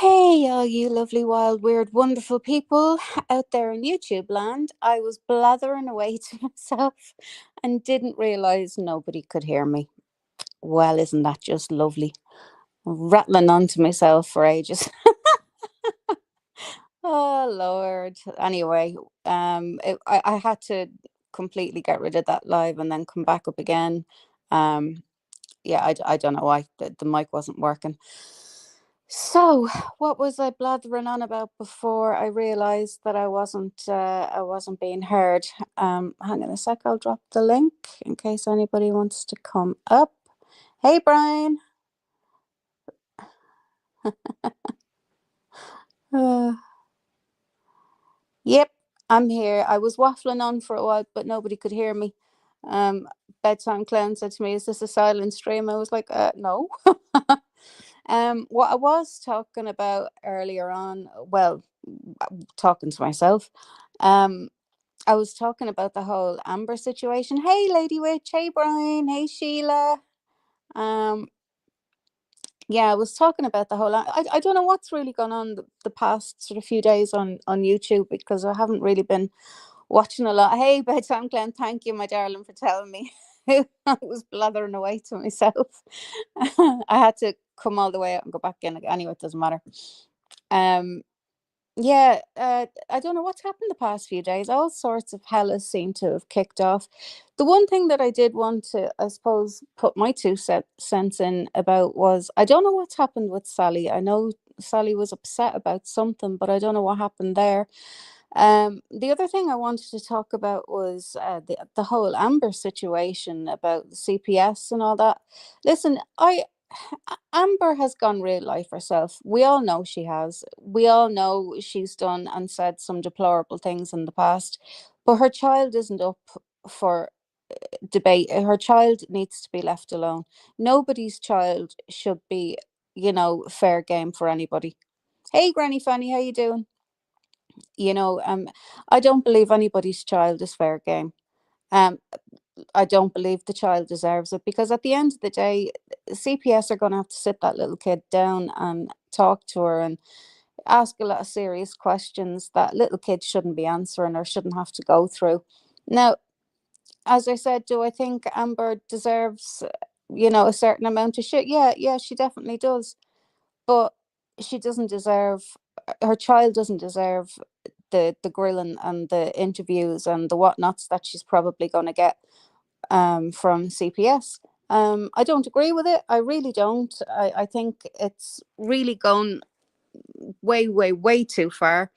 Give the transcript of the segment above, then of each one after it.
Hey, all you lovely, wild, weird, wonderful people out there in YouTube land. I was blathering away to myself and didn't realize nobody could hear me. Well, isn't that just lovely? Rattling on to myself for ages. Oh, Lord. Anyway, I had to completely get rid of that live and then come back up again. Um, yeah, I don't know why the mic wasn't working. So, what was I blathering on about before I realized that I wasn't being heard? Hang on a sec, I'll drop the link in case anybody wants to come up. Hey, Brian. Uh, yep, I'm here. I was waffling on for a while, but nobody could hear me. Um, Bedtime Clown said to me, "Is this a silent stream?" I was like, no. What I was talking about earlier on, well, talking to myself. Um, I was talking about the whole Amber situation. Hey, Lady Witch. Hey, Brian. Hey, Sheila. Um, yeah, I was talking about the whole. I don't know what's really gone on the past sort of few days on YouTube because I haven't really been watching a lot. Hey, Bedtime Clown. Thank you, my darling, for telling me. I was blathering away to myself. I had to come all the way out and go back in. Anyway, it doesn't matter. Um, Yeah, I don't know what's happened the past few days. All sorts of hellas seem to have kicked off. The one thing that I did want to, I suppose, put my cents in about was I don't know what's happened with Sally. I know Sally was upset about something, but I don't know what happened there. The other thing I wanted to talk about was the whole Amber situation about the CPS and all that. Listen, Amber has gone real life herself. We all know she has. We all know she's done and said some deplorable things in the past, but her child isn't up for debate. Her child needs to be left alone. Nobody's child should be, fair game for anybody. Hey, Granny Fanny, how you doing? You know, I don't believe anybody's child is fair game. Um, I don't believe the child deserves it because at the end of the day, CPS are going to have to sit that little kid down and talk to her and ask a lot of serious questions that little kids shouldn't be answering or shouldn't have to go through. Now, as I said, do I think Amber deserves, a certain amount of shit? Yeah, she definitely does. But she doesn't deserve, her child doesn't deserve the grilling and the interviews and the whatnots that she's probably going to get from CPS. I don't agree with it. I really don't. I think it's really gone way, way, way too far.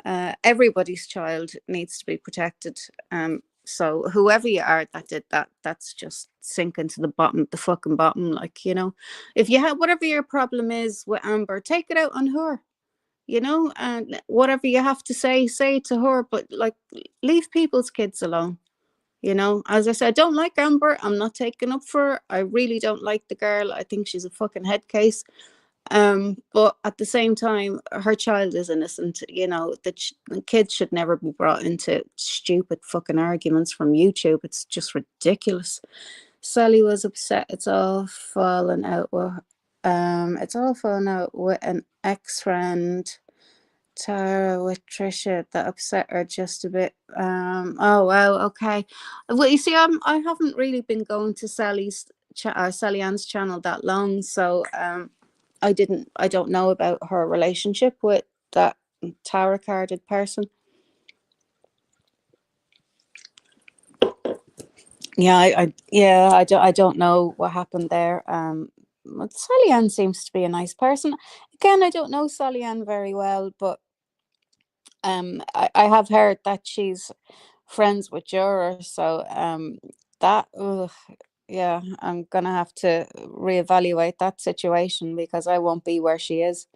Everybody's child needs to be protected. So whoever you are that did that, that's just sinking to the bottom, the fucking bottom. Like, if you have whatever your problem is with Amber, take it out on her. And whatever you have to say it to her. But like, leave people's kids alone. As I said, I don't like Amber. I'm not taking up for her. I really don't like the girl. I think she's a fucking head case. But at the same time, her child is innocent. The kids should never be brought into stupid fucking arguments from YouTube. It's just ridiculous. Sally was upset. It's all fallen out with an ex-friend. Tara with Trisha that upset her just a bit. Oh wow, okay. Well, you see, I haven't really been going to Sally Ann's channel that long, so I don't know about her relationship with that tarot carded person. Yeah, I don't know what happened there. But Sally Ann seems to be a nice person. Again, I don't know Sally Ann very well, but I have heard that she's friends with Jura, so that yeah, I'm gonna have to reevaluate that situation because I won't be where she is.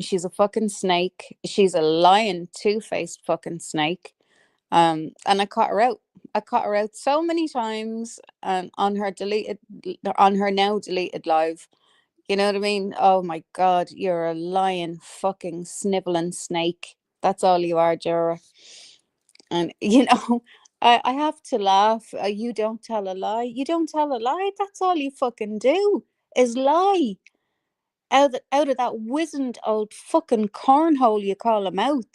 She's a fucking snake. She's a lying, two-faced fucking snake. And I caught her out. I caught her out so many times on her now deleted live. You know what I mean? Oh my God, you're a lying fucking sniveling snake. That's all you are, Jura. And I have to laugh. You don't tell a lie. You don't tell a lie. That's all you fucking do is lie. out of that wizened old fucking cornhole you call a mouth.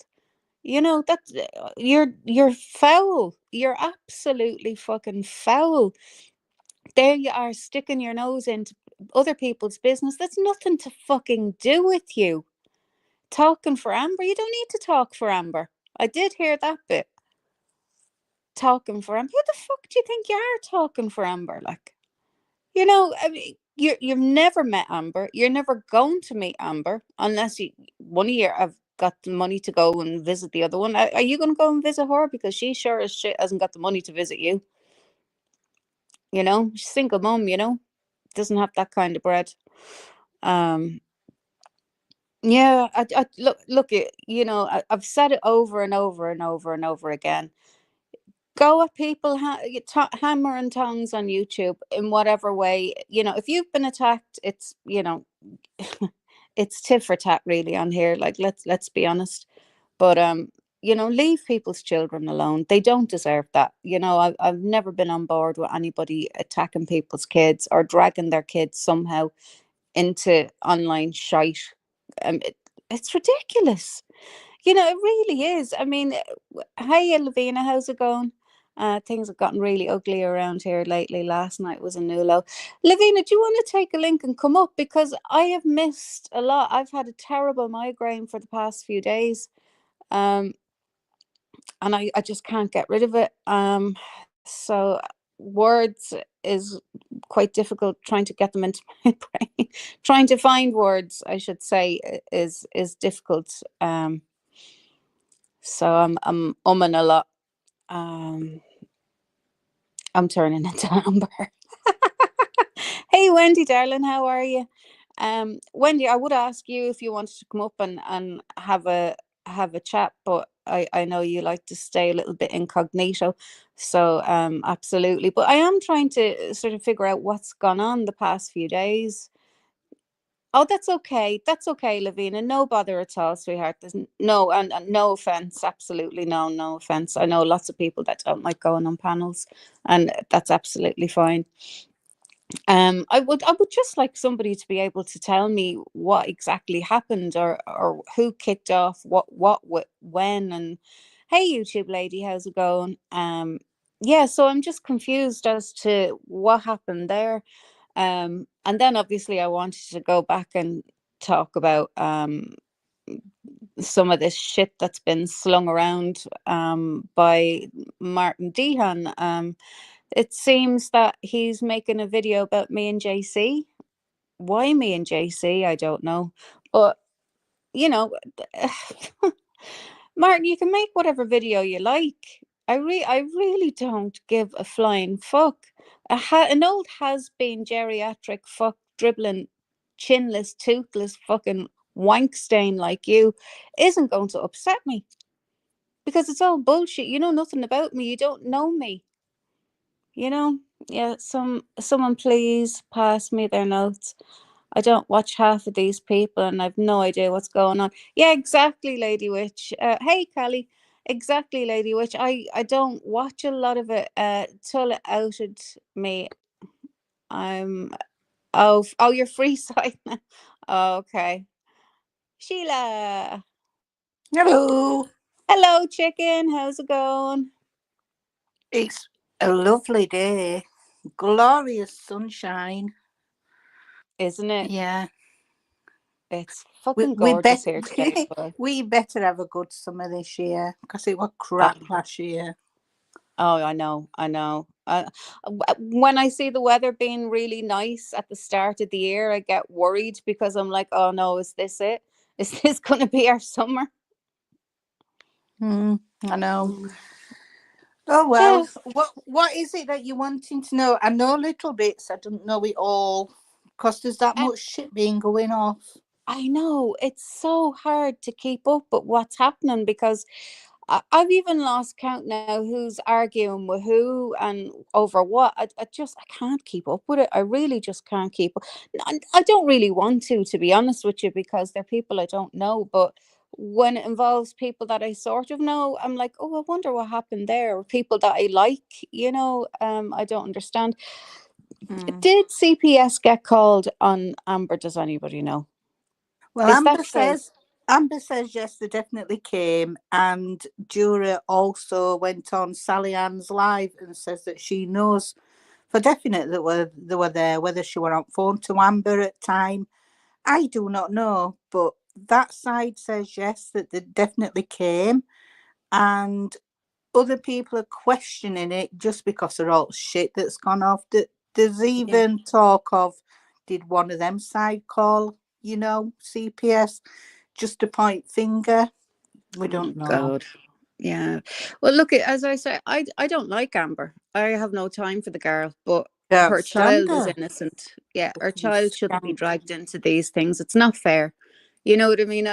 You know, that's you're foul. You're absolutely fucking foul. There you are sticking your nose into other people's business. That's nothing to fucking do with you. Talking for Amber, you don't need to talk for Amber. I did hear that bit. Talking for Amber. Who the fuck do you think you are talking for Amber? Like, you know, I mean, you've never met Amber. You're never going to meet Amber unless one of you have got the money to go and visit the other one. Are you going to go and visit her? Because she sure as shit hasn't got the money to visit you. You know, she's single mom. You know, doesn't have that kind of bread. Yeah, I look it. You know, I've said it over and over and over and over again. Go at people hammer and tongs on YouTube in whatever way. You know, if you've been attacked, it's, you know, it's tit for tat really on here. Like, let's be honest. But you know, leave people's children alone. They don't deserve that. You know, I've never been on board with anybody attacking people's kids or dragging their kids somehow into online shite. It's ridiculous. You know, it really is. I mean, hey, Lavina, how's it going? Things have gotten really ugly around here lately. Last night was a new low. Lavina, do you want to take a link and come up? Because I have missed a lot. I've had a terrible migraine for the past few days. And I just can't get rid of it. So words is quite difficult, trying to get them into my brain. Trying to find words, I should say, is difficult. So I'm umming a lot. I'm turning into Amber. Hey Wendy, darling, how are you? Wendy, I would ask you if you wanted to come up and have a chat, but I know you like to stay a little bit incognito. So absolutely. But I am trying to sort of figure out what's gone on the past few days. Oh, that's okay. That's okay, Lavina. No bother at all, sweetheart. There's no, and no offense. Absolutely no offense. I know lots of people that don't like going on panels, and that's absolutely fine. I would just like somebody to be able to tell me what exactly happened, or who kicked off what when. And hey, YouTube lady, how's it going? Yeah, so I'm just confused as to what happened there. And then obviously I wanted to go back and talk about some of this shit that's been slung around by Martin Dehan. It seems that he's making a video about me and JC. Why me and JC? I don't know. But, you know, Martin, you can make whatever video you like. I really don't give a flying fuck. An old has-been geriatric fuck dribbling, chinless, toothless fucking wank stain like you isn't going to upset me, because it's all bullshit. You know nothing about me. You don't know me. You know? Yeah, someone please pass me their notes. I don't watch half of these people and I've no idea what's going on. Yeah, exactly, Lady Witch. Hey, Callie. Exactly, Lady Witch. I don't watch a lot of it. Tulla outed me. I'm oh, you're free side now. Oh, okay. Sheila. Hello. Hello, chicken. How's it going? It's a lovely day. Glorious sunshine. Isn't it? Yeah. It's We, fucking we bet gorgeous here today. But we better have a good summer this year because it was I crap last year. Oh, I know, I know. When I see the weather being really nice at the start of the year, I get worried because I'm like, oh no, is this it? Is this going to be our summer? I know. Mm. Oh Yeah, well. What is it that you're wanting to know? I know little bits. I don't know it all because there's that I, much shit being going off. I know it's so hard to keep up with what's happening, because I've even lost count now who's arguing with who and over what. I can't keep up with it. I really just can't keep up. I don't really want to be honest with you, because they're people I don't know. But when it involves people that I sort of know, I'm like, oh, I wonder what happened there. Or people that I like, you know, I don't understand. Mm. Did CPS get called on Amber? Does anybody know? Well, Is that true? Amber says yes, they definitely came, and Jura also went on Sally Ann's live and says that she knows for definite that they were there. Whether she were on phone to Amber at time, I do not know, but that side says yes, that they definitely came, and other people are questioning it just because they're all shit that's gone off. There's Yeah. even talk of, did one of them side call, CPS, just to point finger? We Oh don't know. God. Yeah. Well, look, as I say, I don't like Amber. I have no time for the girl, but Can't her stand child is her. innocent. Yeah, her Fucking child shouldn't be skank. dragged into these things. It's not fair. You know what I mean?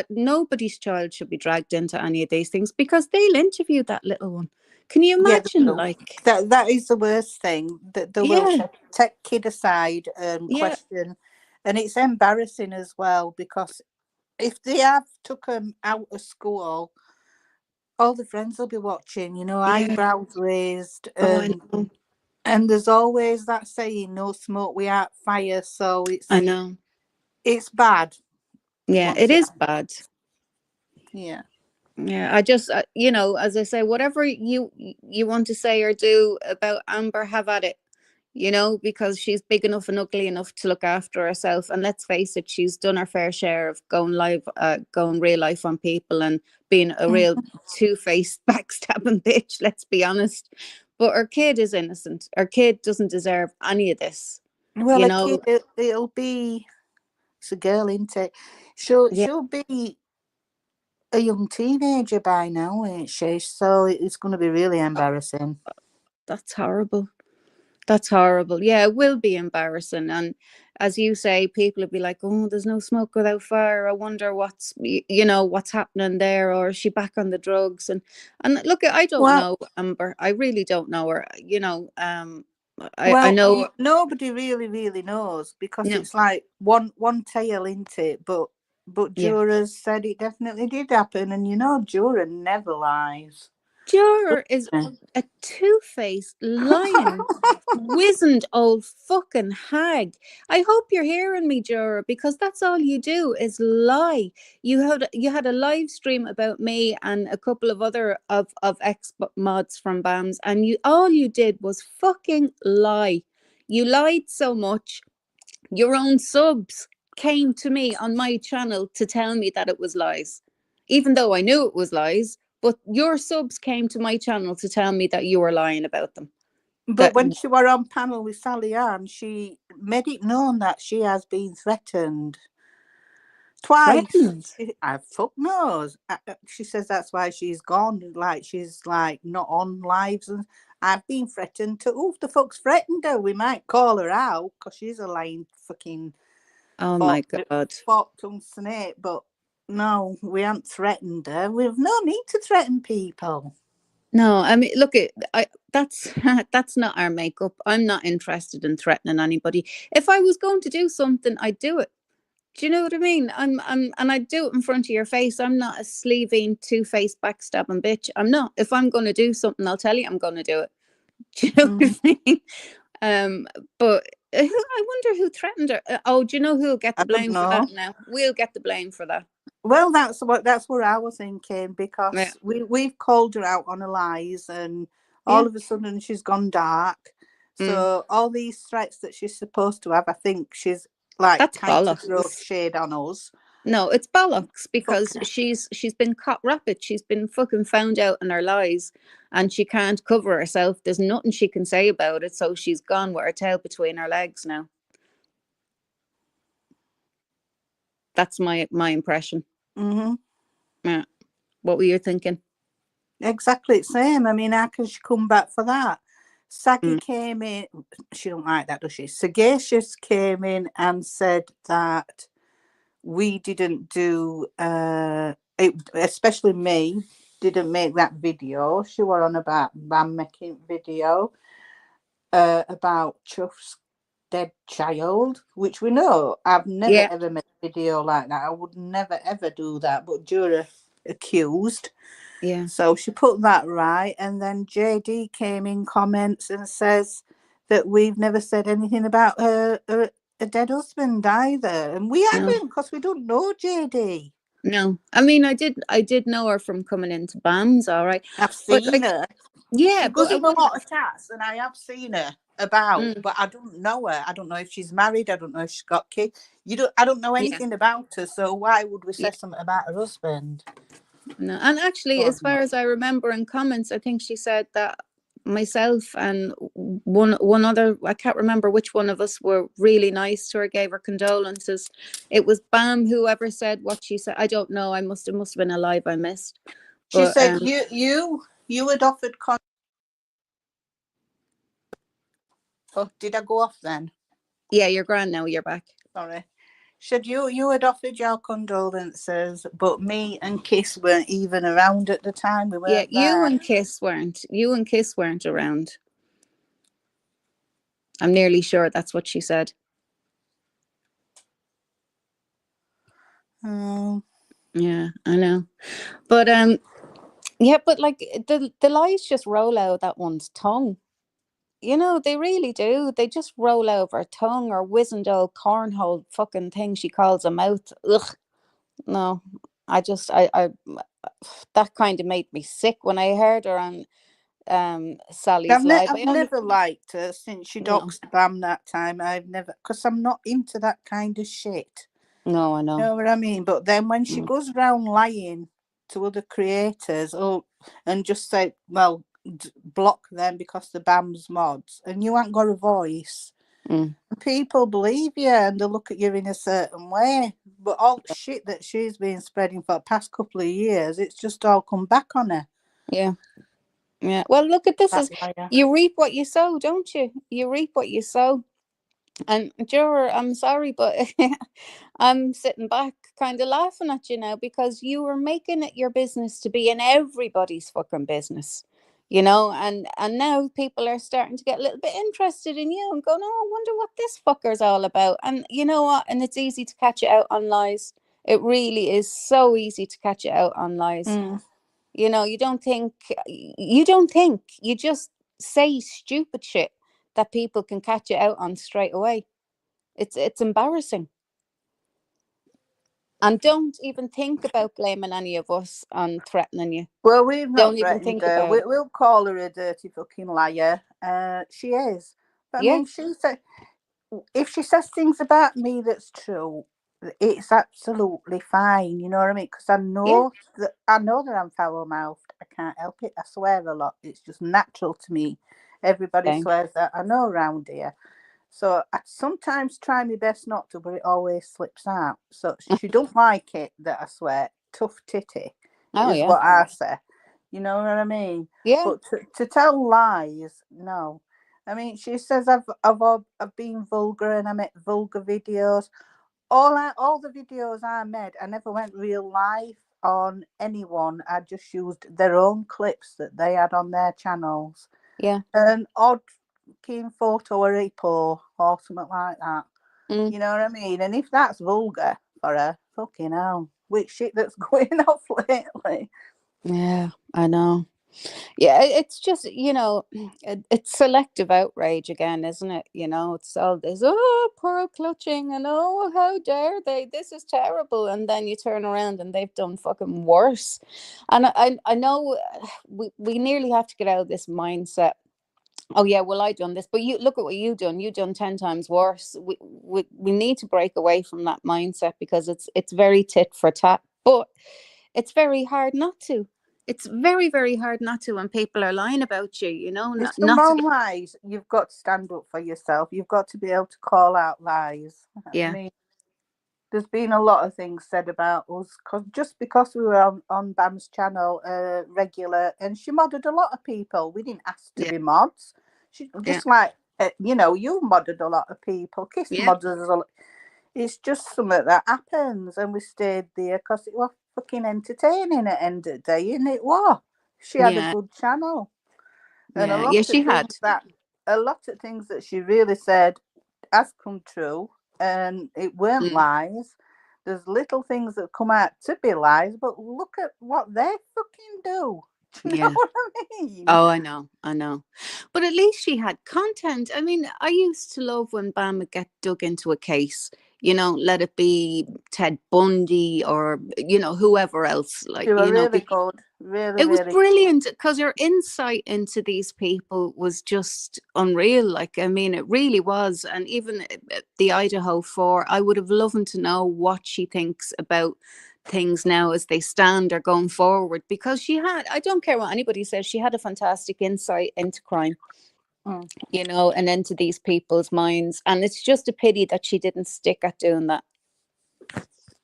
Nobody's child should be dragged into any of these things because they'll interview that little one. Can you Yeah, imagine? Like, that is the worst thing, that they will yeah, take kid aside and yeah, question, and it's embarrassing as well because if they have took them out of school, all the friends will be watching, yeah. eyebrows raised, Oh, I and know. there's always that saying, "No smoke without fire." So I know. it's bad Yeah, once it it, is bad. yeah. Yeah, I just, as I say, whatever you want to say or do about Amber, have at it. Because she's big enough and ugly enough to look after herself. And let's face it, she's done her fair share of going live, going real life on people and being a real Mhm. two-faced backstabbing bitch. Let's be honest. But her kid is innocent. Her kid doesn't deserve any of this. Well, You a kid, know? it'll be, it's a girl, isn't it? She'll Yeah, she'll be a young teenager by now, ain't she? So it's going to be really embarrassing. that's horrible. That's horrible. Yeah, it will be embarrassing. And as you say, people will be like, oh, there's no smoke without fire. I wonder what's happening there, or is she back on the drugs? And look, I don't Well, know, Amber. I really don't know her. I know. nobody really knows because No, it's like one tale, isn't it? But yeah. jurors said it definitely did happen, and juror never lies. Juror is a two-faced, lying, wizened old fucking hag. I hope you're hearing me, Jura, because that's all you do is lie. You had a live stream about me and a couple of other of ex mods from BAMS, and all you did was fucking lie. You lied so much. Your own subs came to me on my channel to tell me that it was lies, even though I knew it was lies. But your subs came to my channel to tell me that you were lying about them. But That when she were on panel with Sally Ann, she made it known that she has been threatened twice. threatened. I fuck knows. She says that's why she's gone. Like she's like not on lives, and I've been threatened to. Who the fuck's threatened her? We might call her out because she's a lying fucking Oh my fork God. tongued snake. But no, we haven't threatened her. We've no need to threaten people. No, I mean, look, that's that's not our makeup. I'm not interested in threatening anybody. If I was going to do something, I'd do it. Do you know what I mean? And I'd do it in front of your face. I'm not a sleeving, two-faced, backstabbing bitch. I'm not. If I'm going to do something, I'll tell you I'm going to do it. Do you know what Mhm. I mean? But I wonder who threatened her. Oh, do you know who'll get I the don't blame for that know. now? We'll get the blame for that. Well, that's what I was thinking Yeah, because we've called her out on her lies, and yeah. all of a sudden she's gone dark. Mm. So all these threats that she's supposed to have, I think she's like That's trying to throw bollocks. shade on us. No, it's bollocks Fuck because her. she's been caught rapid. She's been fucking found out in her lies, and she can't cover herself. There's nothing she can say about it, so she's gone with her tail between her legs now. That's my impression. Hmm. Yeah. What were you thinking? Exactly the same. I mean, how can she come back for that? Saggy Mm. came in. She don't like that, does she? Sagacious came in and said that we didn't do it, especially me, didn't make that video. She were on about Bam making video about Chuff's dead child, which we know. I've never Yeah, ever made a video like that. I would never ever do that, but Jura accused. yeah. So she put that right, and then JD came in comments and says that we've never said anything about her a dead husband either, and we No, haven't because we don't know JD. no. I mean, I did know her from coming into BAMS, all right. I've But seen like, her. yeah, She goes but I in a wouldn't. lot of chats, and I have seen her about, Mm, but I don't know her. I don't know if she's married. I don't know if she's got kids. I don't know yeah, anything about her. So why would we yeah. say something about her husband? No, and actually, God as far knows. as I remember in comments, I think she said that myself and one other, I can't remember which one of us, were really nice to her, gave her condolences. It was Bam, whoever said what she said. I don't know. It must have been a live I missed. She But said you had offered. Oh, did I go off then? yeah, you're grand now. You're back. Sorry. Said you had offered your condolences, but me and Kiss weren't even around at the time. We Yeah, weren't there. You and Kiss weren't around. I'm nearly sure that's what she said. Oh. Yeah, I know. But yeah, but like the lies just roll out that one's tongue. You know, they really do. They just roll out of her tongue, or wizened old cornhole fucking thing she calls a mouth. Ugh. No. I that kind of made me sick when I heard her on Sally's live. I I've only never liked her since she no. doxed Bam that time. I've never, because I'm not into that kind of shit. No, I You know. know what I mean? But then when she Mm, goes around lying to other creators, and just say, well, block them because the Bam's mods, and you ain't got a voice, mm, people believe you and they look at you in a certain way. But all the shit that she's been spreading for the past couple of years, it's just all come back on her. yeah. Yeah. Well, look at this That is liar. you reap what you sow, don't you? You reap what you sow. And Juror, I'm sorry, but I'm sitting back kind of laughing at you now, because you were making it your business to be in everybody's fucking business, you know, and now people are starting to get a little bit interested in you and going, oh, I wonder what this fucker's all about. And you know what? And it's easy to catch it out on lies. It really is so easy to catch it out on lies. Mm. You know, you don't think, you just say stupid shit that people can catch it out on straight away. It's embarrassing. And don't even think about blaming any of us on threatening you. Well, we've not Don't even threatened think her. about it. We'll call her a dirty fucking liar. She is. But I Yeah, mean, she said, if she says things about me that's true, it's absolutely fine. You know what I mean? Because yeah, I know that I'm foul mouthed. I can't help it. I swear a lot. It's just natural to me. Everybody same. swears that. I know around here. So I sometimes try my best not to, but it always slips out. So she don't like it that I swear. Tough titty Oh is yeah, what I say. You know what I mean? yeah, But to tell lies, no. I mean, she says I've been vulgar and I make vulgar videos. All the videos I made, I never went real live on anyone. I just used their own clips that they had on their channels. yeah. An odd keen photo or repo or something like that. Mm, You know what I mean? And if that's vulgar for her, fucking hell, which shit that's going off lately. yeah, I know. Yeah, it's just, it's selective outrage again, isn't it? You know, it's all this, oh, pearl clutching, and oh, how dare they? This is terrible. And then you turn around and they've done fucking worse. And I know we nearly have to get out of this mindset. Oh yeah, well I done this, but you look at what you done. You done 10 times worse. We need to break away from that mindset, because it's very tit for tat. But it's very hard not to. It's very, very hard not to when people are lying about you, If not to someone get, lies, you've got to stand up for yourself. You've got to be able to call out lies. I yeah, mean, there's been a lot of things said about us just because we were on Bam's channel regular, and she modded a lot of people. We didn't ask to yeah, be mods. She yeah, just like you modded a lot of people. Kiss yeah, modded a lot. It's just something that happens, and we stayed there because it was fucking entertaining at the end of the day, and it was. She had a yeah, good channel, and yeah, yeah, she had. a lot of things that she really said has come true, and it weren't Mm, lies. There's little things that come out to be lies, but look at what they fucking do. Do you Yeah. know what I mean? Oh, I know. But at least she had content. I mean, I used to love when Bam would get dug into a case, let it be Ted Bundy or, whoever else. Like, They were really good. Really, it was really. brilliant because her insight into these people was just unreal. Like, I mean, it really was. And even the Idaho 4, I would have loved to know what she thinks about things now as they stand or going forward, because I don't care what anybody says, she had a fantastic insight into crime, Mm. and into these people's minds. And it's just a pity that she didn't stick at doing that.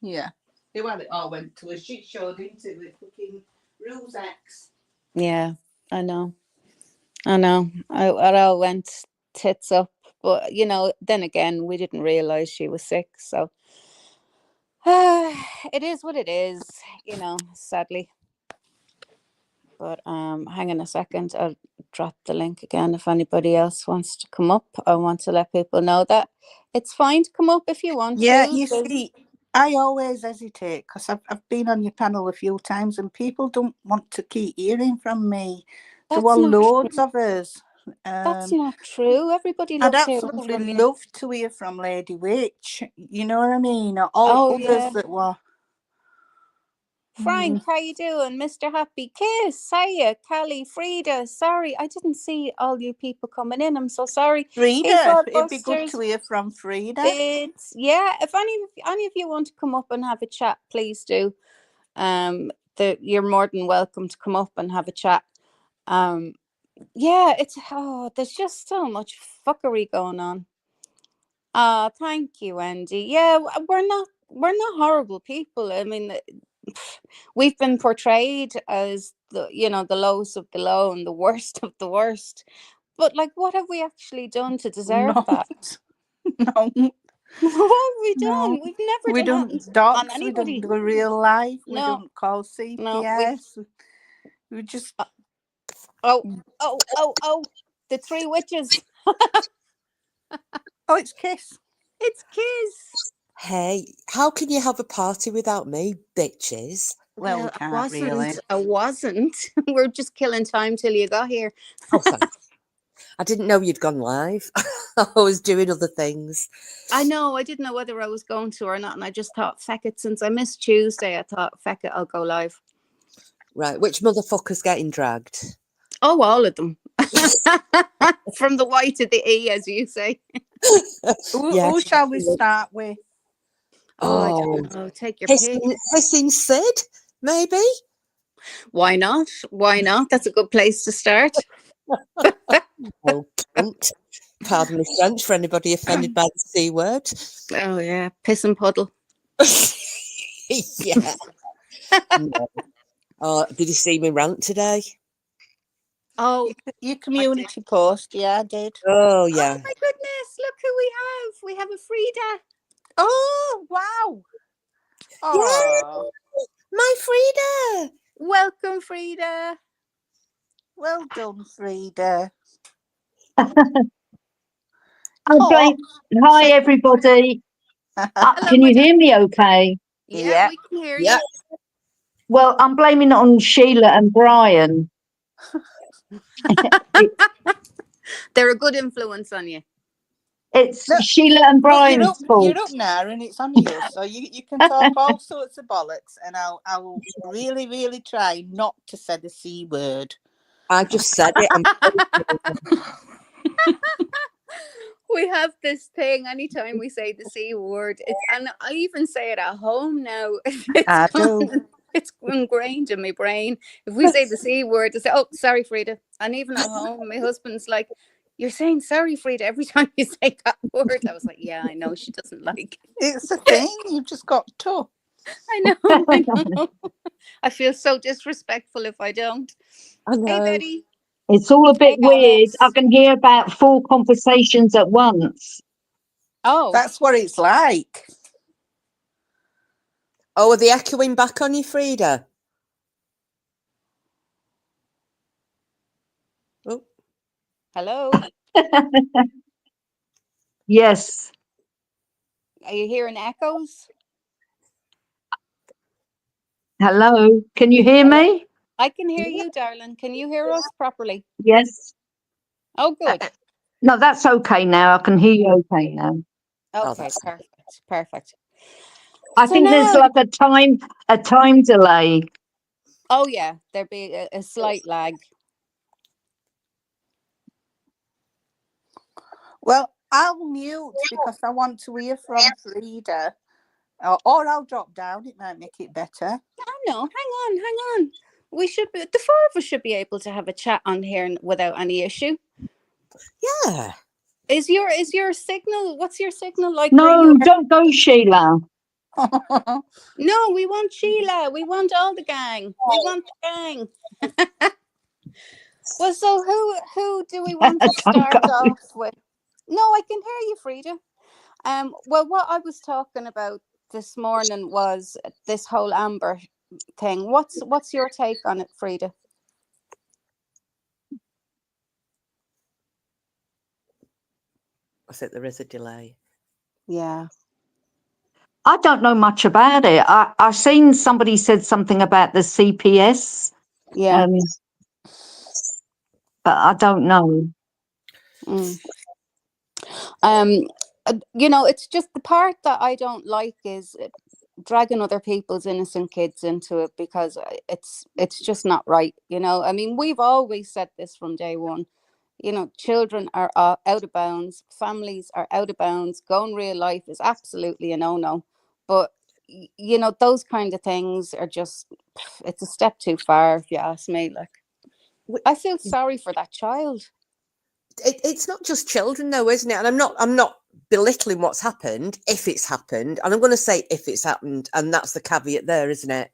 Yeah. Well, it all went to a shit show, didn't it, with fucking Rules X. Yeah, I know. It all went tits up. But, then again, we didn't realize she was sick. So it is what it is, sadly. But hang on a second. I'll drop the link again if anybody else wants to come up. I want to let people know that it's fine to come up if you want Yeah, to. you see, I always hesitate because I've been on your panel a few times and people don't want to keep hearing from me. There were loads of us. That's not true. Everybody I'd loves hearing absolutely from you. love to hear from Lady Witch. You know what I mean? Or all Oh, others yeah. that were. Frank, how you doing? Mr. Happy Kiss, hiya, Callie, Frida. Sorry, I didn't see all you people coming in. I'm so sorry. Frida, it'd be good to hear from Frida. If any of you want to come up and have a chat, please do. You're more than welcome to come up and have a chat. There's just so much fuckery going on. Thank you, Andy. Yeah, we're not horrible people. I mean, we've been portrayed as the lowest of the low and the worst of the worst. But like, what have we actually done to deserve that? No. What have we done? No. We've never We done don't that on dox, we anybody. don't do real life, we No. don't call CPS. We just Oh, the three witches. Oh, it's Kiss. It's Kiss. Hey, how can you have a party without me, bitches? Well, we can't really. I wasn't. We're just killing time till you got here. Oh, thanks. I didn't know you'd gone live. I was doing other things. I know. I didn't know whether I was going to or not, and I just thought, feck it, since I missed Tuesday, I thought, feck it, I'll go live. Right, which motherfucker's getting dragged? Oh, all of them. From the Y to the E, as you say. Who shall we start with? I don't know. Take your pick. Hissing Sid, maybe? Why not? Why not? That's a good place to start. Oh, cunt. Pardon me, French, for anybody offended by the C word. Oh, yeah. Piss and puddle. Yeah. No. Oh, did you see me rant today? Oh, your community post. Yeah, I did. Oh, yeah. Oh, my goodness. Look who we have. We have a Frida. Oh, wow. Oh, yeah, my Frida. Welcome, Frida. Well done, Frida. Hi, everybody. Can you hear me okay? Yeah, we can hear you. Well, I'm blaming it on Sheila and Brian. They're a good influence on you. It's Sheila and Brian's fault. You're up now and it's on you, so you can talk all sorts of bollocks, and I'll really, really try not to say the C word. I just said it. We have this thing anytime we say the C word, and I even say it at home now. It's ingrained in my brain. If we say the C word, I say, oh, sorry, Frida. And even at home, my husband's like, you're saying sorry, Frida, every time you say that word. I was like, yeah, I know, she doesn't like it. It's a thing. You've just got to. I know. I feel so disrespectful if I don't. I know. Hey, Betty. It's all a bit weird. I can hear about 4 conversations at once. Oh. That's what it's like. Oh, are they echoing back on you, Frida? Oh. Hello. Yes. Are you hearing echoes? Hello. Can you hear me? I can hear you, darling. Can you hear us properly? Yes. Oh, good. No, that's okay now. I can hear you okay now. Okay, that's- perfect. I So think there's now- like a time delay. Oh yeah, there'd be a slight lag. Well, I'll mute because I want to hear from Frida. Or I'll drop down. It might make it better. Oh no, hang on. We should be, the four of us should be able to have a chat on here without any issue. Yeah. Is your signal? What's your signal like? No, where you are? don't go, Sheila. No, we want Sheila. We want all the gang. We want the gang. Well, so who do we want to Don't start go. off with? No, I can hear you, Frida. Well, what I was talking about this morning was this whole Amber thing. What's your take on it, Frida? I think there is a delay. Yeah. I don't know much about it. I seen somebody said something about the CPS, Yeah. but I don't know. Mm. It's just the part that I don't like is dragging other people's innocent kids into it, because it's just not right. I mean, we've always said this from day one. Children are out of bounds, families are out of bounds. Going real life is absolutely a no-no. But those kind of things are just, it's a step too far, if you ask me. Like, I feel sorry for that child. It's not just children, though, isn't it? And I'm not belittling what's happened, if it's happened, and I'm going to say if it's happened, and that's the caveat there, isn't it?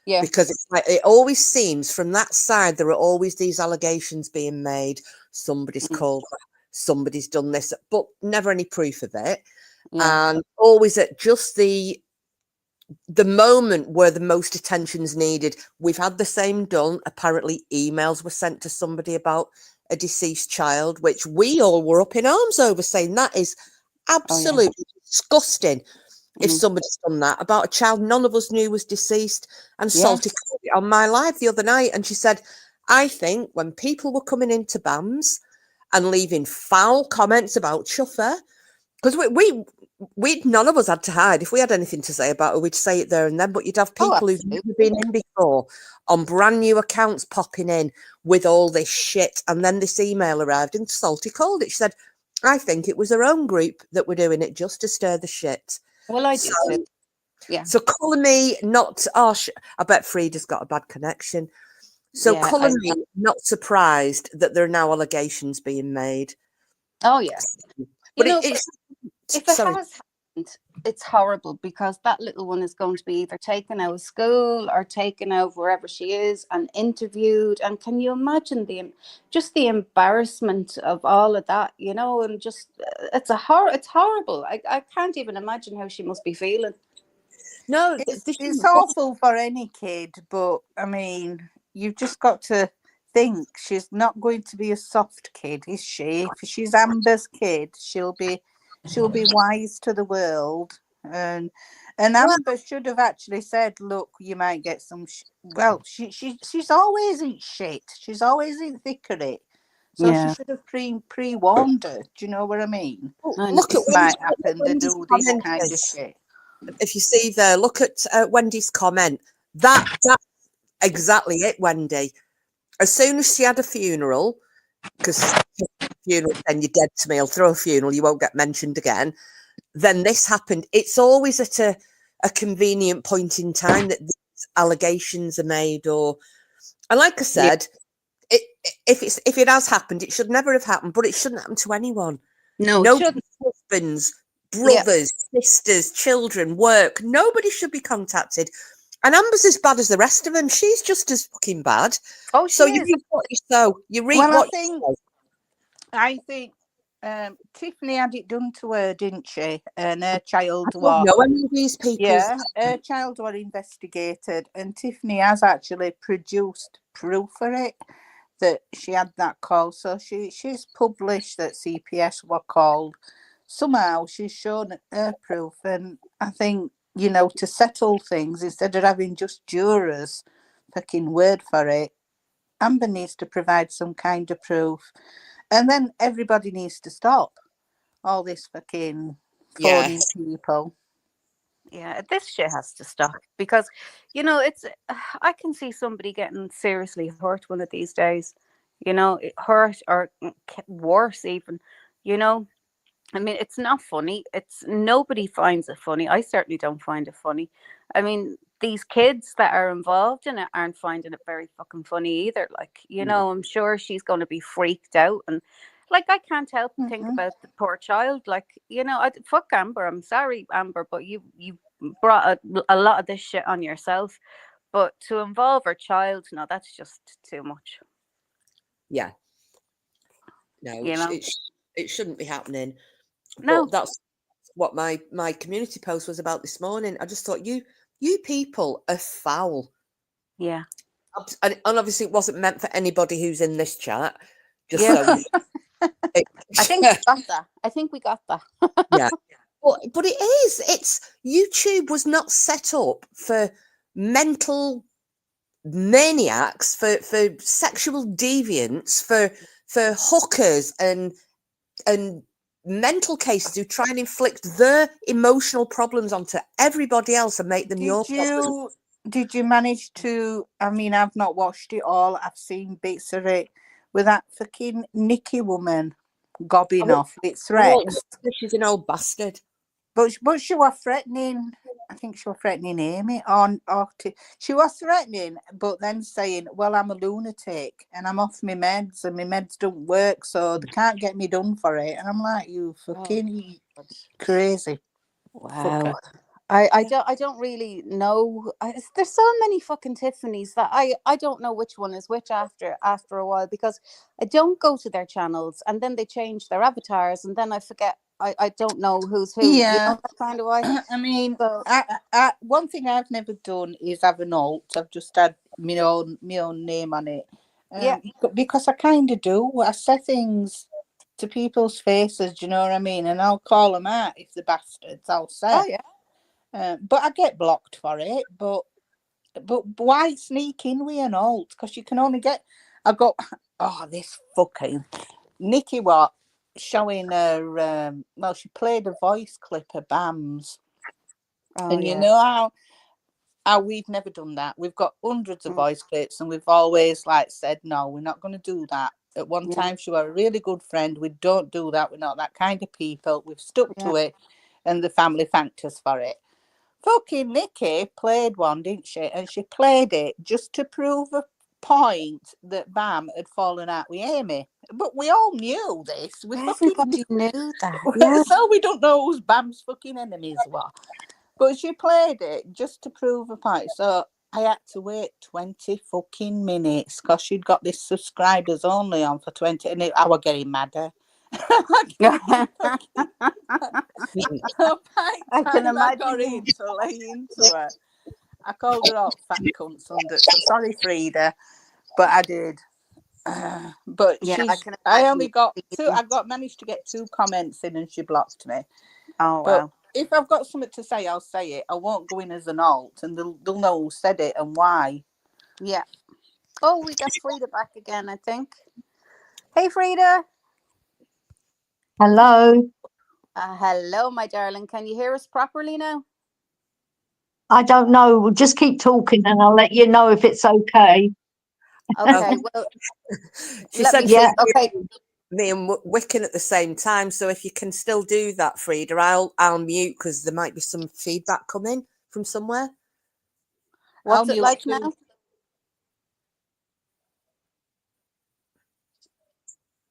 Yeah. Because it's like, it always seems from that side there are always these allegations being made. Somebody's called, somebody's done this, but never any proof of it. Yeah. And always at just the moment where the most attention's needed. We've had the same done. Apparently emails were sent to somebody about a deceased child, which we all were up in arms over, saying that is absolutely disgusting. If somebody's done that about a child none of us knew was deceased. And Salty called it on my live the other night, and she said, I think when people were coming into BAMS and leaving foul comments about Chuffer, because we none of us had to hide. If we had anything to say about it, we'd say it there and then. But you'd have people who've never been in before on brand new accounts popping in with all this shit. And then this email arrived and Salty called it. She said, I think it was her own group that were doing it just to stir the shit. Well, I do too. Yeah. So colour me not, I bet Frida's got a bad connection. So Yeah, colour me not surprised that there are now allegations being made. Oh, yeah. But if it has happened, it's horrible, because that little one is going to be either taken out of school or taken out wherever she is and interviewed. And can you imagine the embarrassment of all of that, and just, it's horrible. I can't even imagine how she must be feeling. No, it's awful for any kid, but I mean, you've just got to think she's not going to be a soft kid, is she? If she's Amber's kid, she'll be wise to the world, and Amber should have actually said, look, you might get some she's always in shit, she's always in thick of it, so she should have pre-warned her. Do you know what I mean? Look at what might happen to do this kind of shit. If you see there, look at Wendy's comment. That's exactly it, Wendy. As soon as she had a funeral, because funeral, then you're dead to me, I'll throw a funeral, you won't get mentioned again. Then this happened. It's always at a convenient point in time that these allegations are made, and like I said, if it has happened, it should never have happened, but it shouldn't happen to anyone. No, it shouldn't. Husbands, brothers, sisters, children, work. Nobody should be contacted. And Amber's as bad as the rest of them. She's just as fucking bad. Oh, so you reap what you sow. You reap what you sow. I think Tiffany had it done to her, didn't she? And her child was. No, any of these people. Yeah, her child was investigated, and Tiffany has actually produced proof for it that she had that call. So she's published that CPS were called. Somehow she's shown her proof, and I think, to settle things, instead of having just jurors fucking word for it. Amber needs to provide some kind of proof. And then everybody needs to stop all this fucking phoning Yes. people. Yeah, this shit has to stop because, you know, it's. I can see somebody getting seriously hurt one of these days. You know, hurt or worse even. You know, I mean, it's not funny. It's nobody finds it funny. I certainly don't find it funny. I mean, these kids that are involved in it aren't finding it very fucking funny either. Like, you No. know, I'm sure she's going to be freaked out and. Like I can't help but think Mhm. about the poor child. Like, you know, fuck Amber. I'm sorry, Amber, but you brought a lot of this shit on yourself. But to involve her child, no, that's just too much. Yeah. No, You know, it shouldn't be happening. no, But that's what my community post was about this morning. I just thought you people are foul. yeah, And obviously it wasn't meant for anybody who's in this chat. Just yeah. so I think we got that. I think we got that. yeah. But it is. It's YouTube was not set up for mental maniacs, for sexual deviants, for hookers and mental cases who try and inflict their emotional problems onto everybody else and make them your problem. Did you manage to? I mean, I've not watched it all. I've seen bits of it with that fucking Nikki woman gobbing off with threats. She's an old bastard. But she was threatening. I think she was threatening Amy she was threatening, but then saying, "Well, I'm a lunatic and I'm off my meds and my meds don't work, so they can't get me done for it." And I'm like, "You fucking crazy." Wow. I don't really know. There's so many fucking Tiffany's that I don't know which one is which after a while because I don't go to their channels and then they change their avatars and then I forget I don't know who's who. Yeah. You know, that kind of way. I mean, So, one thing I've never done is have an alt. I've just had my own name on it. Yeah. Because I kind of do. I say things to people's faces, do you know what I mean? And I'll call them out if they're bastards, I'll say. oh yeah. But I get blocked for it. But why sneak in with an alt? Because you can only get... this fucking... Nikki what? Showing her... well, she played a voice clip of BAM's. Oh, And yeah. you know how we've never done that. We've got hundreds of voice clips and we've always said, no, we're not going to do that. At one time, she was a really good friend. We don't do that. We're not that kind of people. We've stuck to it and the family thanked us for it. Fucking Nikki played one, didn't she? And she played it just to prove a point that BAM had fallen out with Amy. But we all knew this. Everybody knew that. Yeah. So we don't know who's BAM's fucking enemies were. But she played it just to prove a point. So I had to wait 20 fucking minutes because she'd got this subscribers only on for 20. And I was getting madder. I can I imagine. got into her. I called her out fat cunts under. So sorry, Frida, but I did. But Yeah, I only got two. Managed to get 2 comments in, and she blocked me. Oh But wow. if I've got something to say, I'll say it. I won't go in as an alt, and they'll know who said it and why. Yeah. Oh, we got Frida back again, I think. Hey, Frida. Hello. Hello, my darling. Can you hear us properly now? I don't know. We'll just keep talking and I'll let you know if it's okay. Okay. Well, She let said me see. Okay. me and Wiccan at the same time. So if you can still do that, Frida, I'll mute because there might be some feedback coming from somewhere. What's it like now?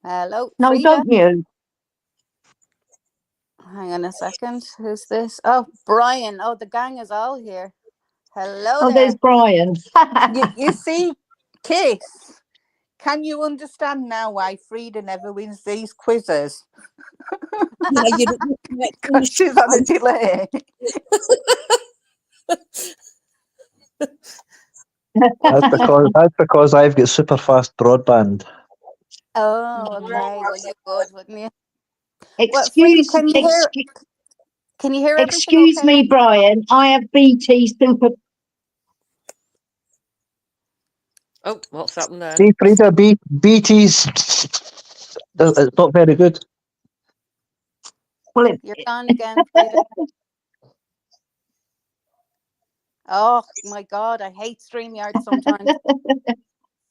Hello, No, Frida? don't you? Hang on a second. Who's this? Oh, Brian. Oh, the gang is all here. Hello Oh, there. there's Brian. You see, Kiss, can you understand now why Frida never wins these quizzes? Because she's on a delay. That's because I've got super fast broadband. Oh, okay. Well, you would, wouldn't you? Excuse Frida, can you hear everything Excuse okay? me, Brian. I have BT super. Oh, what's happened there? See, Frida, BT's it's not very good. Well, You're gone again, Frida. Oh my God, I hate StreamYard sometimes.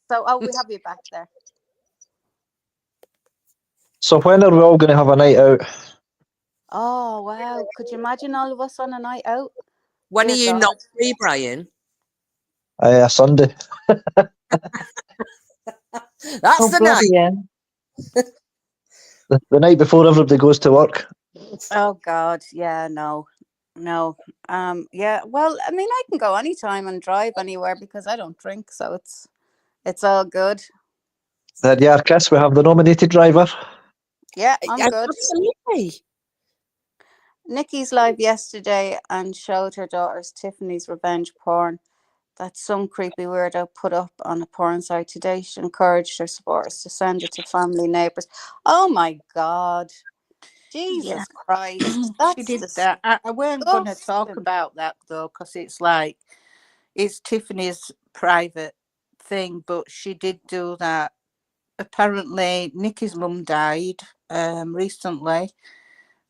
So, we have you back there. So when are we all going to have a night out? Oh wow, could you imagine all of us on a night out? When Dear are you God. not free, Brian? A Sunday. That's oh, the night. bloody hell. The night before everybody goes to work. Oh God, yeah, no. Yeah, well, I mean, I can go anytime and drive anywhere because I don't drink, so it's all good. Then yeah, Chris, we have the nominated driver. Yeah, I'm good. Absolutely. Nikki's live yesterday and showed her daughters Tiffany's revenge porn that some creepy weirdo put up on a porn site today. She encouraged her supporters to send it to family, neighbours. Oh my God. Yeah, Jesus Christ. she That's did that. I weren't going to talk disgusting. about that though, because it's like it's Tiffany's private thing, but she did do that. Apparently, Nikki's mum died recently,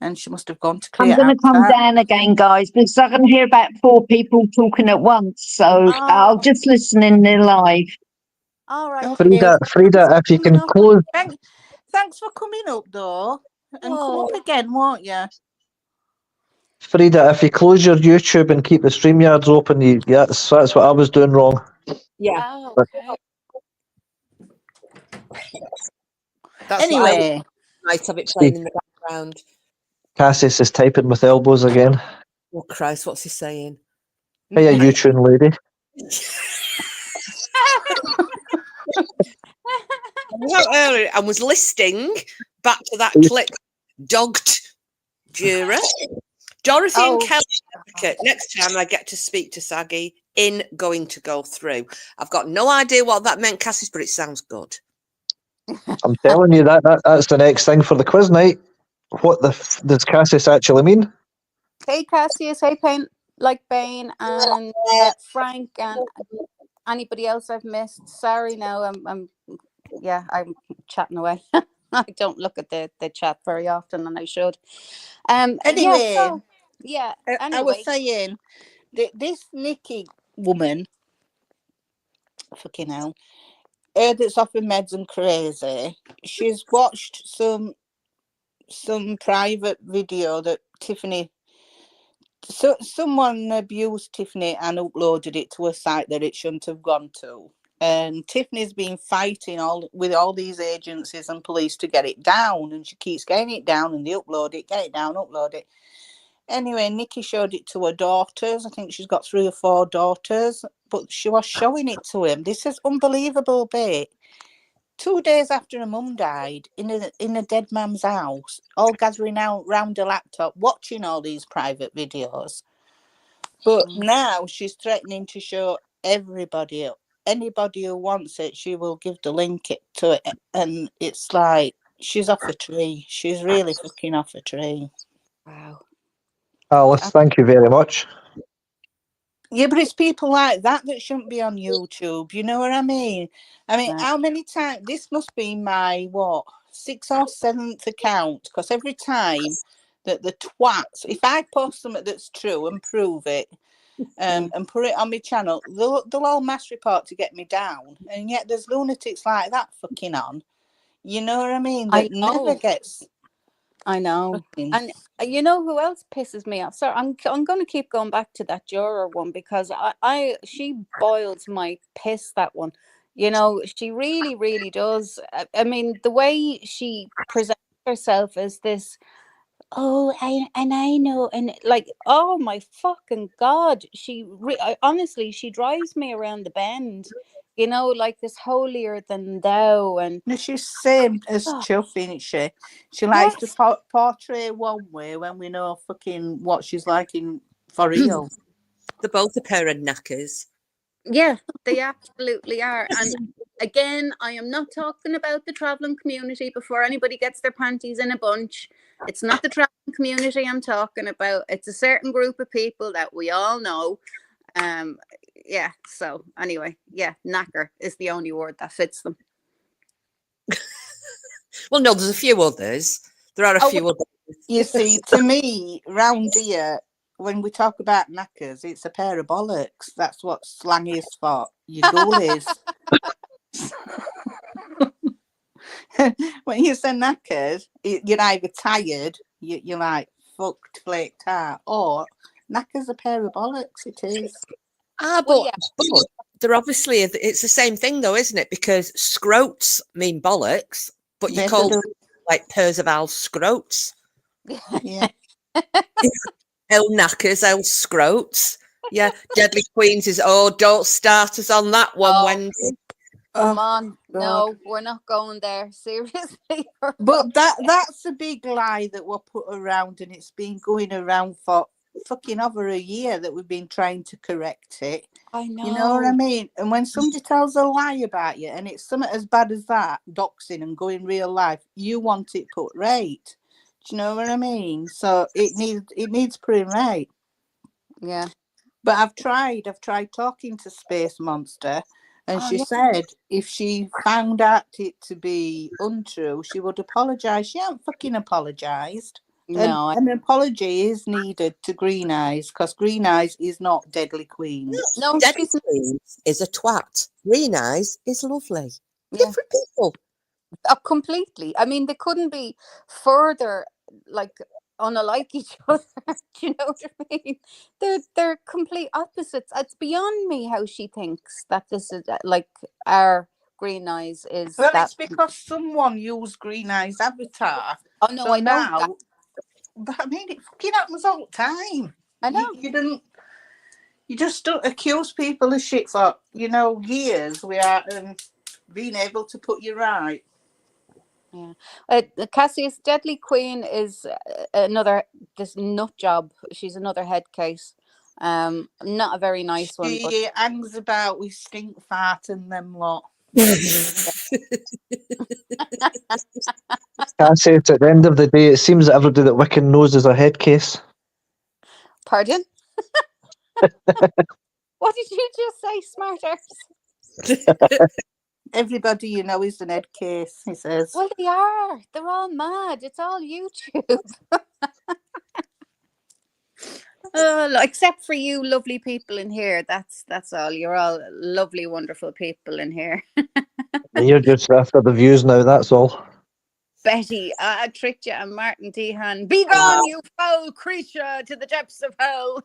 and she must have gone to I'm clear going to out come that. down again, guys, because I can hear about 4 people talking at once. So I'll Oh, just listen in there live. all right. Okay. Frida, if you Coming can up. close, Thanks for coming up though, and come Oh, up again, won't you? Frida, if you close your YouTube and keep the StreamYards open, that's what I was doing wrong. yeah. Oh, okay. That's what I Anyway, might have it See, playing in the background. Cassius is typing with elbows again. Oh Christ, what's he saying? Hey, you tune lady. I was listening back to that clip. Dogged juror. Dorothy and Oh, Kelly advocate. Next time I get to speak to Saggy, going to go through. I've got no idea what that meant, Cassius, but it sounds good. I'm telling you that's the next thing for the quiz night. What does Cassius actually mean? hey Cassius, hey Pain like Bane and Frank and anybody else I've missed. Sorry, no, I'm chatting away. I don't look at the chat very often, and I should. Yeah. anyway, So yeah. I was Anyway, saying that this Nikki woman, fucking hell, that's off her meds and crazy. She's watched some private video that Tiffany. So someone abused Tiffany and uploaded it to a site that it shouldn't have gone to. And Tiffany's been fighting with all these agencies and police to get it down, and she keeps getting it down, and they upload it, get it down, upload it. Anyway, Nikki showed it to her daughters. I think she's got 3 or 4 daughters, but she was showing it to him. This is unbelievable, bit. 2 days after her mum died, in a dead man's house, all gathering out round a laptop, watching all these private videos. But now she's threatening to show everybody, anybody who wants it, she will give the link to it. And it's like, she's off a tree. She's really fucking off a tree. wow. Alice, thank you very much. Yeah, but it's people like that shouldn't be on YouTube. You know what I mean? I mean, Yeah. how many times? This must be my, 6th or 7th account. Because every time that the twats, if I post something that's true and prove it, and put it on my channel, they'll all mass report to get me down. And yet there's lunatics like that fucking on. You know what I mean? That never gets. I know. Fucking... And you know who else pisses me off? Sorry, I'm going to keep going back to that juror one because she boils my piss, that one. You know, she really, really does. I mean, the way she presents herself as this, I know, and like, oh my fucking God, honestly, she drives me around the bend. You know, like this holier than thou, and No, she's same as Chuff, isn't she? She likes to portray one way when we know fucking what she's like for real. They're both a pair of knackers. Yeah, they absolutely are. And again, I am not talking about the traveling community before anybody gets their panties in a bunch. It's not the traveling community I'm talking about. It's a certain group of people that we all know. Yeah. So anyway, yeah, knacker is the only word that fits them. Well, no, there's a few others. There are a Oh, few others. You see, to me, round here, when we talk about knackers, it's a pair of bollocks. That's what slang is for. Your goalies. When you say knackered, you're either tired, you're like fucked, flaked out, or knacker's a pair of bollocks. It is. Ah, Well, but they're obviously, it's the same thing though, isn't it? Because scrotes mean bollocks, but you Yes, call they them do. like Percival scrotes. Yeah. El knackers, El scrotes. Yeah, Deadly Queens is, oh, don't start us on that one, Oh. Wendy. Come Oh, on. God. No, we're not going there. Seriously. But that's a big lie that we're put around, and it's been going around for fucking over a year that we've been trying to correct it. I know. You know what I mean? And when somebody tells a lie about you, and it's something as bad as that, doxing and going real life, you want it put right. Do you know what I mean? So it needs putting right. Yeah. But I've tried talking to Space Monster, and Oh, she yeah. said if she found out it to be untrue, she would apologise. She hasn't fucking apologised. No. An apology is needed to Green Eyes, because Green Eyes is not Deadly Queens. No, Deadly she's not. Queens is a twat. Green Eyes is lovely. Yeah. Different people. Completely. I mean, they couldn't be further like unlike each other. Do you know what I mean? They're complete opposites. It's beyond me how she thinks that this is like our Green Eyes is Well, that. it's because someone used Green Eyes avatar. Oh no, So I know that. now, but I mean, it fucking happens all the time. I know. You just don't accuse people of shit for, years without being able to put you right. Yeah. Cassius Deadly Queen is another this nut job. She's another head case. Not a very nice one, but She hangs about with stink fart and them lot. Cassie, at the end of the day, it seems that everybody that Wiccan knows is a head case. pardon? What did you just say, smart arse? Everybody you know is an head case, he says. Well, they are. They're all mad. It's all YouTube. Except for you lovely people in here. That's all. You're all lovely, wonderful people in here. And you're just after the views now, that's all. Betty, I tricked you, and Martin Dehan. Be gone, you foul creature, to the depths of hell.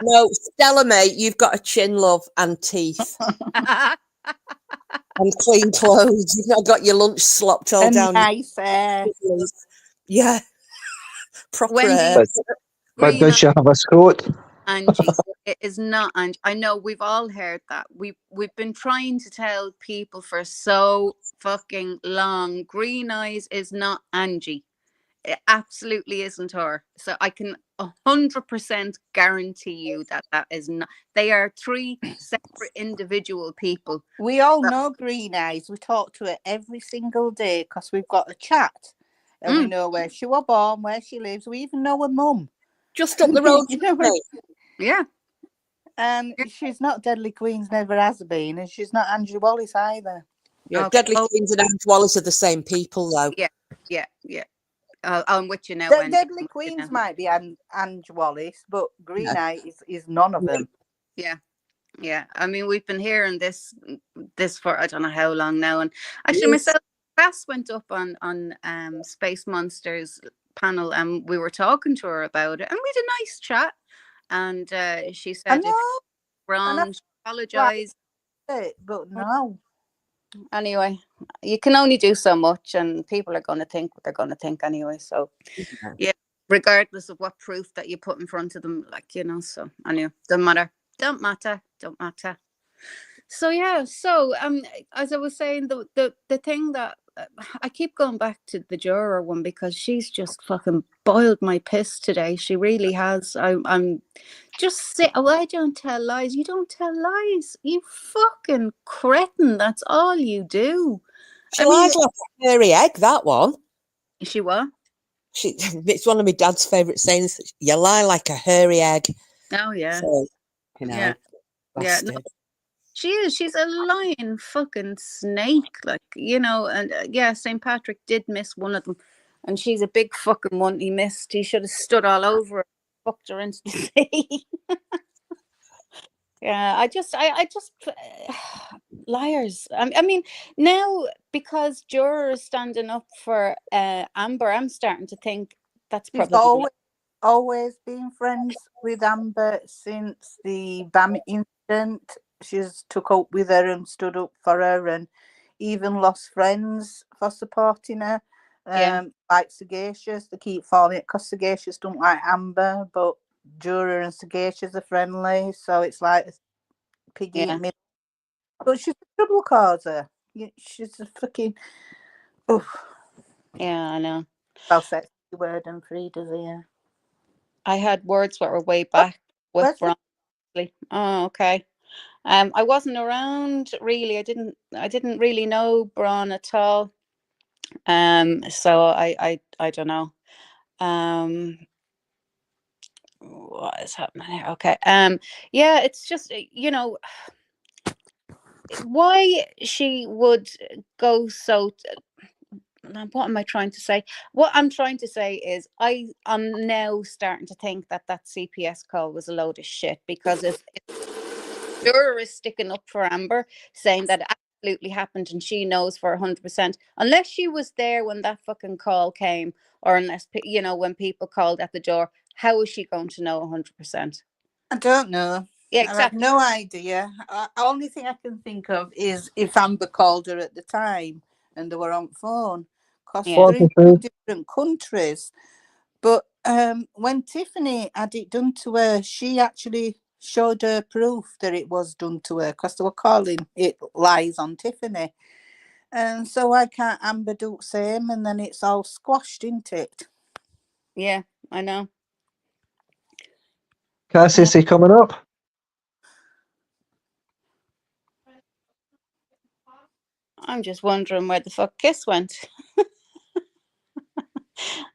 No, Stella, mate, you've got a chin, love, and teeth. And clean clothes. You've not got your lunch slopped all And down. nice hair. Yeah. Proper Wendy, hair. But Green does she have a scrote? Angie. It is not Angie. I know we've all heard that. We've been trying to tell people for so fucking long. Green Eyes is not Angie. It absolutely isn't her. So I can 100% guarantee you that is not. They are three separate individual people. We all know Green Eyes. We talk to her every single day because we've got a chat. And we know where she was born, where she lives. We even know her mum. Just up the road. You know what? Yeah. And she's not Deadly Queens, never has been. And she's not Andrew Wallace either. Yeah, Okay. Deadly Queens and Ange Wallace are the same people, though. Yeah. I'm with you now. The Wendy. Deadly I'm with you Queens now. might be Ange Wallace, but Green Eye is none of them. Yeah. I mean, we've been hearing this for I don't know how long now. And actually, Yes. myself, Cass went up on Space Monsters panel, and we were talking to her about it, and we had a nice chat. And she I said, if know, wrong, apologise. but no. Anyway, you can only do so much, and people are going to think what they're going to think anyway. So, yeah, regardless of what proof that you put in front of them, so anyway, don't matter. So yeah, as I was saying, the thing that I keep going back to the juror one, because she's just fucking boiled my piss today. She really has. I'm just I don't tell lies. You don't tell lies. You fucking cretin. That's all you do. She I mean- lies like a hairy egg, that one. She what? It's one of my dad's favourite sayings. You lie like a hairy egg. Oh yeah. So Fucking Yeah. hell. Yeah, no, Bastard. she is. She's a lying fucking snake. Like, you know, and yeah, St. Patrick did miss one of them. And she's a big fucking one he missed. He should have stood all over her, fucked her into the sea. Yeah, I just, liars. I mean, now because jurors standing up for Amber, I'm starting to think that's She's probably always been friends with Amber since the BAM incident. She's took up with her and stood up for her, and even lost friends for supporting her. Yeah. Like Sagacious, they keep falling because Sagacious don't like Amber, but Jura and Sagacious are friendly, so it's like piggy Yeah. and me. But she's a trouble causer. She's a fucking. Oh, Yeah, I know. I'll say the word and Frida's here. I had words that were way back with Where's the Bronley. Oh, okay. I wasn't around really. I didn't really know Bron at all. So I don't know. What is happening here? Okay. Yeah, it's just you know why she would go so. What am I trying to say? What I'm trying to say is I'm now starting to think that that CPS call was a load of shit, because if juror is sticking up for Amber, saying that it absolutely happened and she knows for 100%, unless she was there when that fucking call came, or unless, you know, when people called at the door, how is she going to know 100%? I don't know. Yeah, I have exactly. no idea. Only thing I can think of is if Amber called her at the time and they were on phone, because Yeah. they're in two different countries. But when Tiffany had it done to her, she actually showed her proof that it was done to her, because they were calling it lies on Tiffany. And so why can't Amber do the same, and then it's all squashed, isn't it? Yeah, I know. Cassius, he coming up? I'm just wondering where the fuck Kiss went.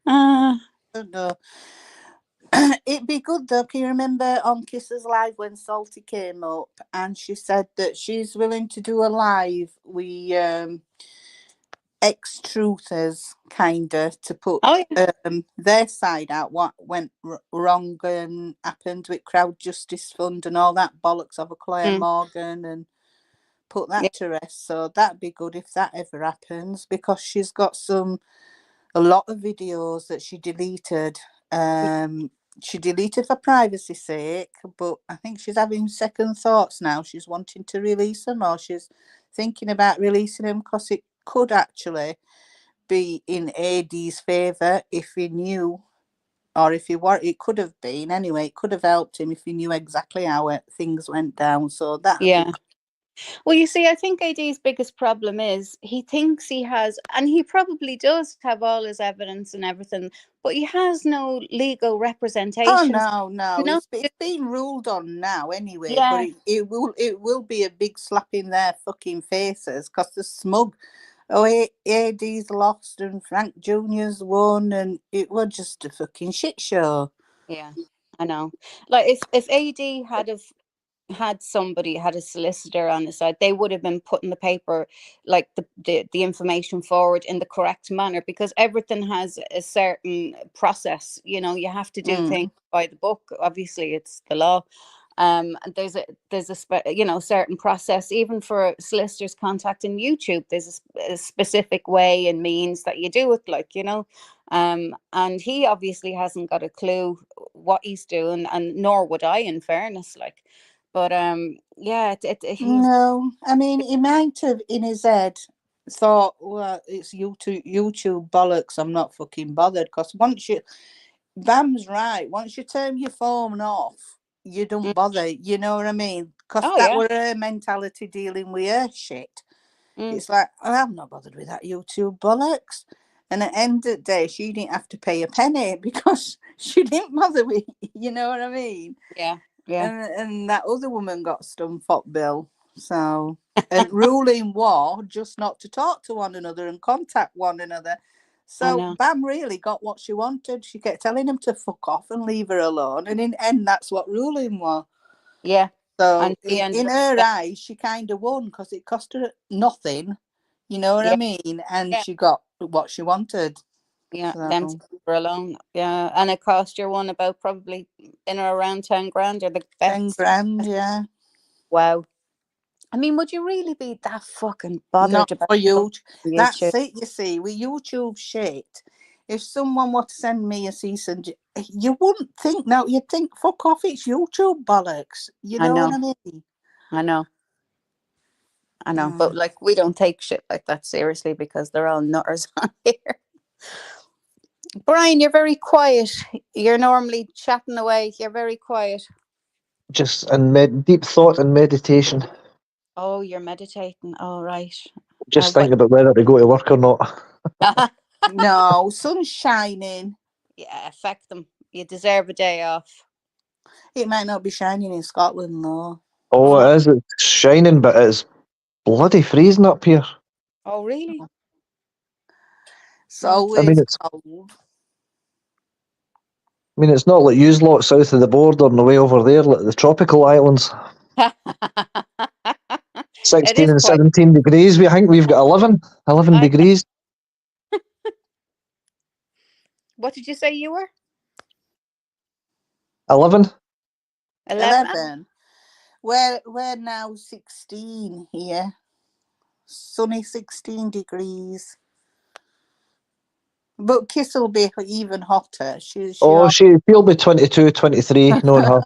I don't know. It'd be good though. Can you remember on Kisses Live when Salty came up and she said that she's willing to do a live with ex-truthers, kinda, to put Oh yeah. their side out, what went wrong and happened with Crowd Justice Fund and all that bollocks of a Claire Mm. Morgan, and put Yeah. that to rest. So that'd be good if that ever happens, because she's got a lot of videos that she deleted. She deleted for privacy sake, but I think she's having second thoughts now. She's wanting to release them, or she's thinking about releasing them, because it could actually be in AD's favour if he knew, or if he were. It could have been anyway. It could have helped him if he knew exactly how things went down. So that would Yeah. be. Well, you see, I think AD's biggest problem is he thinks he has, and he probably does have all his evidence and everything, but he has no legal Oh representation. no! No, It's been ruled on now anyway, but yeah, it will be a big slap in their fucking faces, because the smug. Oh, AD's lost and Frank Junior's won, and it was just a fucking shit show. yeah, I know. Like if AD had somebody, had a solicitor on his side, they would have been putting the paper, like the information forward in the correct manner, because everything has a certain process. You know, you have to do things by the book. Obviously, it's the law. And there's a you know, certain process even for solicitors contacting YouTube. There's a specific way and means that you do it, like, you know. And he obviously hasn't got a clue what he's doing, and nor would I, in fairness, like. But yeah, he's No, I mean, he might have in his head thought, well, it's YouTube bollocks. I'm not fucking bothered, because Bam's right. Once you turn your phone off, you don't bother. You know what I mean? Because oh that yeah. were her mentality dealing with her shit. Mm. It's like, oh, I'm not bothered with that YouTube bollocks. And at the end of the day, she didn't have to pay a penny, because she didn't bother with. You know what I mean? Yeah. Yeah. And that other woman got stung for bill. So, and ruling war just not to talk to one another and contact one another. So know. Bam really got what she wanted. She kept telling him to fuck off and leave her alone, and in the end, that's what ruling was. Yeah. So And she ended in up her spending, eyes, she kind of won because it cost her nothing. You know what yeah, I mean? And yeah, she got what she wanted. yeah, them So two were alone. Yeah. And it cost your one about probably in or around 10 grand or the 10 best. grand, yeah. Wow. I mean, would you really be that fucking Not bothered about for fucking you. That's YouTube? it, you see, with YouTube shit. If someone were to send me a cease and you wouldn't think now, you'd think, fuck off, it's YouTube bollocks. You I know what know, I mean? I know, I know. Uh, But like, we don't take shit like that seriously because they're all nutters on here. Brian, you're very quiet. You're normally chatting away. You're very quiet. Just in deep thought and meditation. Oh, you're meditating. All right. Just What? thinking about whether to go to work or not. no, sun's shining. Yeah, affect them. You deserve a day off. It might not be shining in Scotland though. Oh, Oh, it is. It's shining, but it's bloody freezing up here. oh, really? It's Oh, I mean, always it's. cold. I mean, it's not like you lot south of the border and the way over there, like the tropical islands. it 16 is and quite. 17 degrees. We think we've got 11 I, degrees. what did you say you were? 11. 11. 11. We're now 16 here. Sunny 16 degrees. But Kiss will be even hotter. She Oh, she'll be 22, 23, knowing her.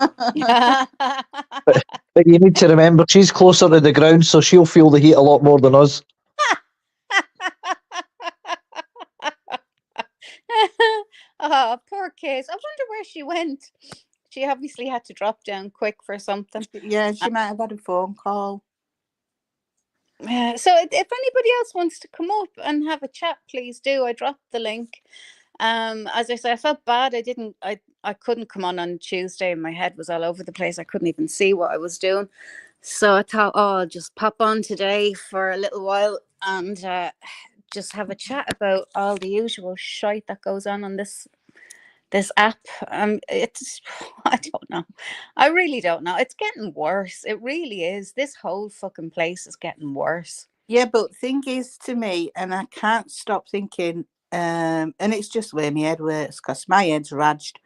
But you need to remember, she's closer to the ground, so she'll feel the heat a lot more than us. Oh, poor Kiss. I wonder where she went. She obviously had to drop down quick for something. Yeah, she might have had a phone call. So if anybody else wants to come up and have a chat, please do. I dropped the link. As I said, I felt bad. I couldn't come on Tuesday. My head was all over the place. I couldn't even see what I was doing. So I thought, oh, I'll just pop on today for a little while and just have a chat about all the usual shite that goes on this app. It's I don't know. I really don't know. It's getting worse. It really is. This whole fucking place is getting worse. Yeah, but thing is to me, and I can't stop thinking, and it's just where my head works because my head's raged.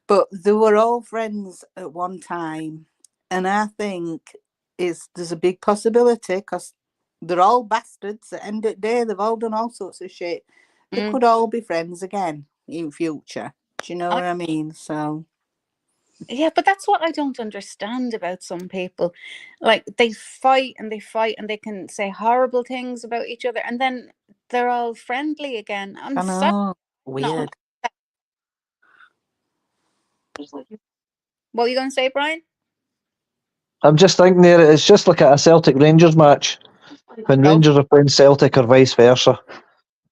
But they were all friends at one time, and I think there's a big possibility because they're all bastards. At the end of the day, they've all done all sorts of shit. They Mm. could all be friends again in future. Do you know what I mean? So Yeah, but that's what I don't understand about some people. Like they fight and they fight and they can say horrible things about each other and then they're all friendly again. I'm I sorry. know, Not weird. what are you going to say, Brian? I'm just thinking there, it's just like at a Celtic Rangers match. When Oh, Rangers are playing Celtic or vice versa.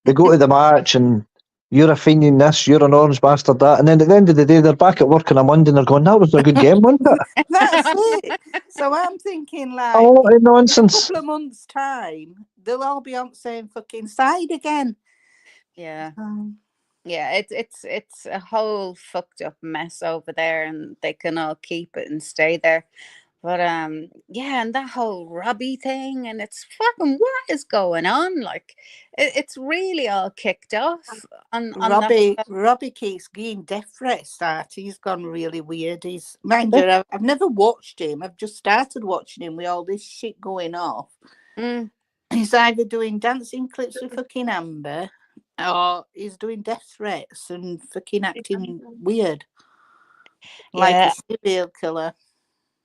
They go to the match and you're a Fenian this, you're an orange bastard that, and then at the end of the day they're back at work on a Monday and they're going, that was a good game, wasn't it? That's it. So I'm thinking, A like, lot of in a nonsense. couple of months' time, they'll all be on the same fucking side again. yeah. Um, Yeah, it's a whole fucked up mess over there and they can all keep it and stay there. But yeah, and that whole Robbie thing and it's fucking what is going on? Like it's really all kicked off on that. Robbie keeps getting death threats. He's gone really weird. Mind you, I've never watched him. I've just started watching him with all this shit going off. Mm, He's either doing dancing clips with fucking Amber, or he's doing death threats and fucking acting weird, like yeah. a serial killer.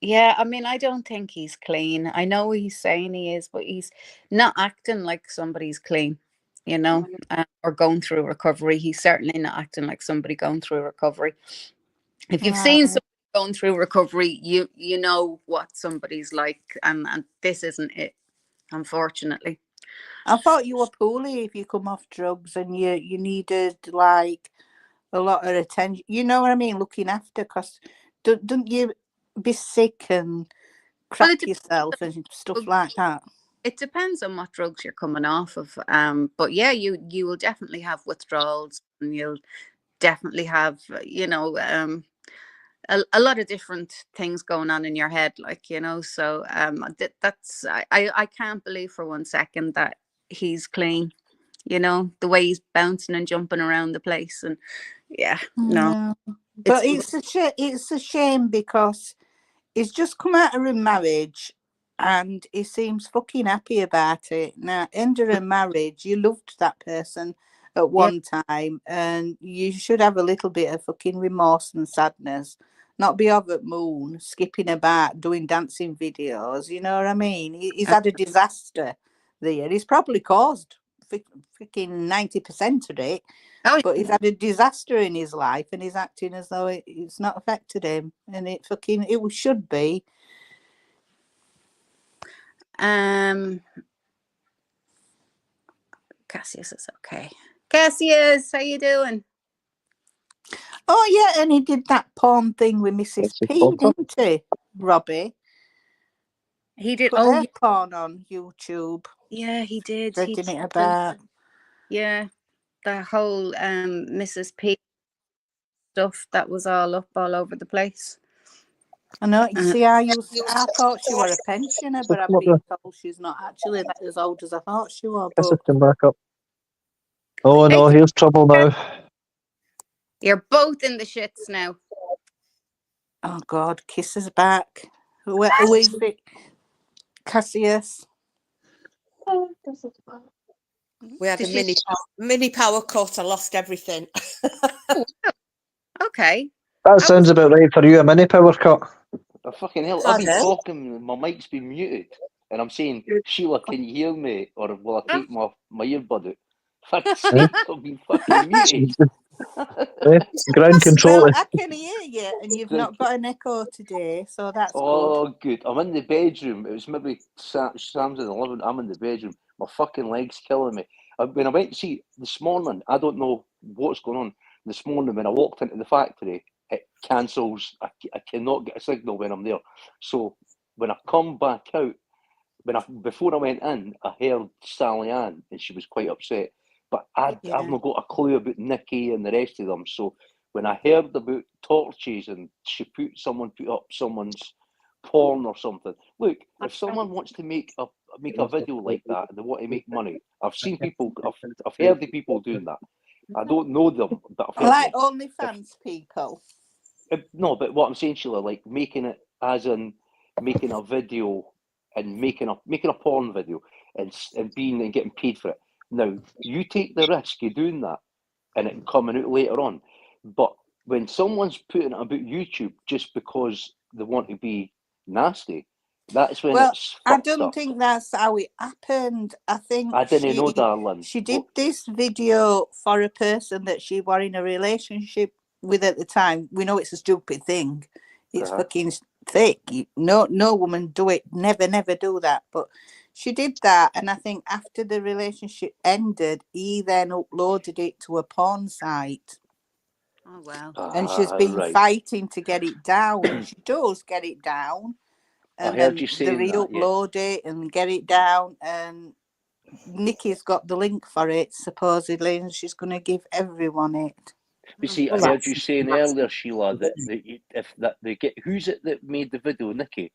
Yeah, I mean, I don't think he's clean. I know he's saying he is, but he's not acting like somebody's clean, you know, or going through recovery. He's certainly not acting like somebody going through recovery. If you've seen Right. somebody going through recovery, you know what somebody's like, and this isn't it, unfortunately. I thought you were poorly if you come off drugs and you needed like a lot of attention. You know what I mean? Looking after, because don't you be sick and Well, crap yourself and stuff like that? it depends on what drugs you're coming off of. But yeah, you will definitely have withdrawals, and you'll definitely have, a lot of different things going on in your head, like, you know. So that's I can't believe for 1 second that he's clean. You know, the way he's bouncing and jumping around the place, and yeah, no, No. But it's it's a shame because he's just come out of a marriage and he seems fucking happy about it. Now, end of a marriage, you loved that person at one time and you should have a little bit of fucking remorse and sadness. Not be over the moon, skipping about, doing dancing videos, you know what I mean? He's had a disaster there. He's probably caused freaking 90% of it. Oh, But he's had a disaster in his life and he's acting as though it's not affected him. And it should be. Cassius is okay. Cassius, how you doing? Oh, yeah, and he did that porn thing with Mrs. Yes, he P, told her. didn't he, Robbie? He did. Put Oh, their porn on YouTube, yeah, he did. He dreading it did. about. Yeah, the whole Mrs. P stuff that was all up all over the place. I know, you Uh, see, I thought she were a pensioner, but I've been told she's not actually that as old as I thought she was. This But has come back up. Oh no, Hey. here's trouble now. You're both in the shits now. oh God, Kiss is back. Who is it? Cassius. We had Did a she- mini power cut. I lost everything. Okay. That sounds about right for you, a mini power cut. Oh, fucking hell, I've been Pardon? talking, my mic's been muted, and I'm saying, Sheila, can you hear me? Or will I take my earbud out? Fuck's sake, I've been fucking muted. Ground control. Well, I can hear you, and you've not got an echo today, so that's good. Oh, good. I'm in the bedroom. It was maybe Sam's in the living. I'm in the bedroom. My fucking leg's killing me. When I went to see this morning, I don't know what's going on. This morning, when I walked into the factory, it cancels. I cannot get a signal when I'm there. So when I come back out, before I went in, I heard Sally Ann, and she was quite upset. But I've not got a clue about Nikki and the rest of them. So when I heard about torches and someone put up someone's porn or something, look, if someone wants to make a video like that and they want to make money, I've seen people, I've heard of people doing that. I don't know them, but I've heard Like them. OnlyFans people. No, but what I'm saying, Sheila, like making it as in making a video and making a porn video and getting paid for it. Now, you take the risk of doing that and it coming out later on. But when someone's putting it about YouTube just because they want to be nasty, that's when it's I fucked don't up. think that's how it happened. I think I didn't know, darling. she did this video for a person that she were in a relationship with at the time. We know it's a stupid thing. It's fucking thick. No woman do it. Never do that. But she did that, and I think after the relationship ended, he then uploaded it to a porn site. Oh wow. And she's been right. fighting to get it down. And she does get it down. And I heard then you they saying that, yeah. re-upload it and get it down. And Nikki's got the link for it, supposedly, and she's going to give everyone it. But see, I heard you saying earlier, Sheila, that they get, who's it that made the video, Nikki?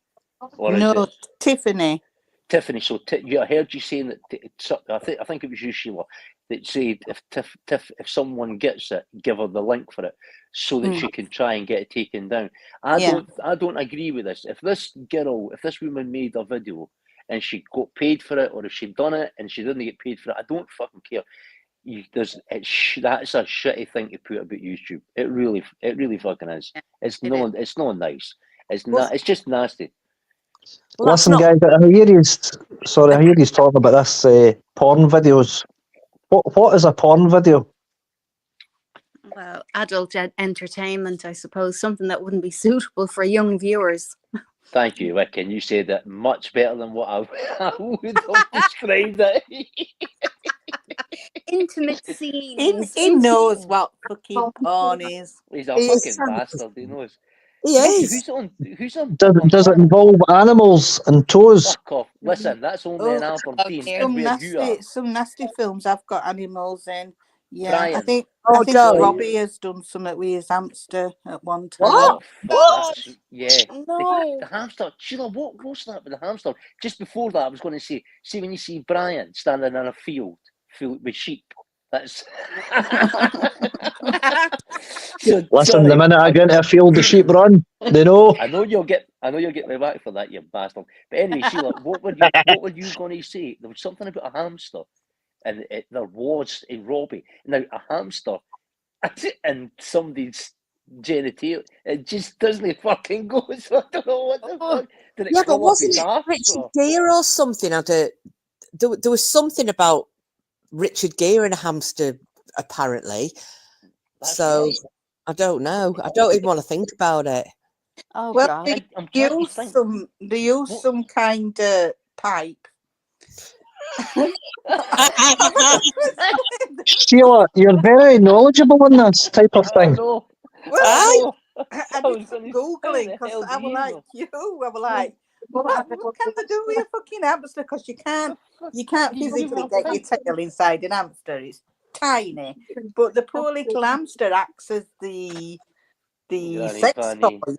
Or is No, it Tiffany. Tiffany? So I heard you saying that. I think it was you, Sheila, that said if someone gets it, give her the link for it so that she can try and get it taken down. I don't agree with this. If this woman made a video and she got paid for it, or if she'd done it and she didn't get paid for it, I don't fucking care. That's a shitty thing to put about YouTube. It really fucking is. It's not nice. It's not. It's just nasty. Well, that's Listen, not- guys, I hear he's talking about this porn videos. What is a porn video? Well, adult entertainment, I suppose, something that wouldn't be suitable for young viewers. Thank you, Rick, and you said that much better than what I would have described it. Intimate scenes. He knows what fucking porn is. He's a He's- fucking bastard. He knows. He is. Who's on? Does it involve animals and toes? Fuck off! Listen, that's only in Oh, Aberdeen. okay. and where you are. Some nasty films have got animals in. Yeah, I Brian. think Oh, I think don't. Robbie has done something with his hamster at one time. What? Oh, yeah. No. The hamster. Sheila, what was that with the hamster? Just before that, I was going to say, see when you see Brian standing in a field filled with sheep. That's. So, Listen, sorry, the minute I get into a field, the sheep run. They know. I know you'll get me back for that, you bastard. But anyway, Sheila, what were you going to say? There was something about a hamster, and there was in Robbie. Now a hamster, and somebody's genitalia. It just doesn't fucking go. So I don't know what the Oh. fuck did it Yeah, but come up wasn't his it arse Richard or- Gere or something? There was something about Richard Gere and a hamster, apparently. That's So right. I don't know. I don't even want to think about it. Oh Well, God. I'm trying to use think. they use What? some kind of pipe. Sheila, you're very knowledgeable in this type of I thing. know. Well, Aye. I I did was some gonna say, how googling the because hell I do was you like know? you. I was like, what can they do with a fucking hamster? Because you can't physically get your tail inside an hamster. It's tiny, but the poor little hamster acts as the Granny sex Fanny. toy.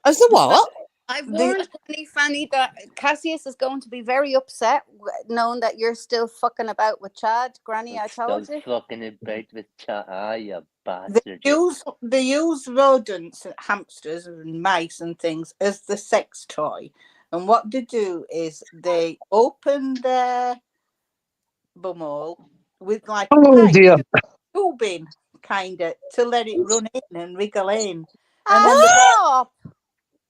As the what? I've The- warned Granny Fanny that Cassius is going to be very upset knowing that you're still fucking about with Chad. Granny, I told Still you. fucking in bed with chat. Ah, you They bastard. you. use rodents, hamsters and mice and things as the sex toy. And what they do is they open their bumhole with like a Oh pipe, dear. tubing kind of to let it run in and wriggle in. And then they Stop!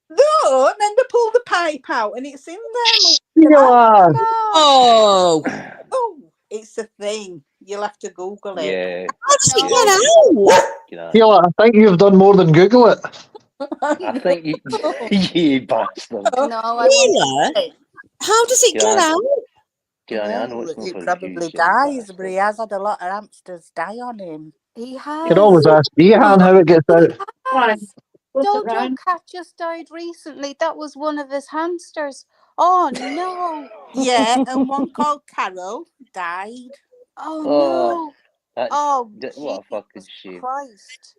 no, and then they pull the pipe out and it's in there. Sheila. God. Oh, Oh, it's a thing. You'll have to Google it. Yeah, how does it No. get out? Granny. Sheila, I think you've done more than Google it. I think you, you bastard. No, I won't. Really? How does it get Granny. out? Granny, I know Well, it's not it for probably you, you dies, bastard. but he has had a lot of hamsters die on him. He You has. can always ask Behan how it gets out. Has. Dojo Cat just died recently. That was one of his hamsters. Oh no. Yeah, and one called Carol died. Oh Oh, no. that's Oh, what a fucking Jesus shame. Christ.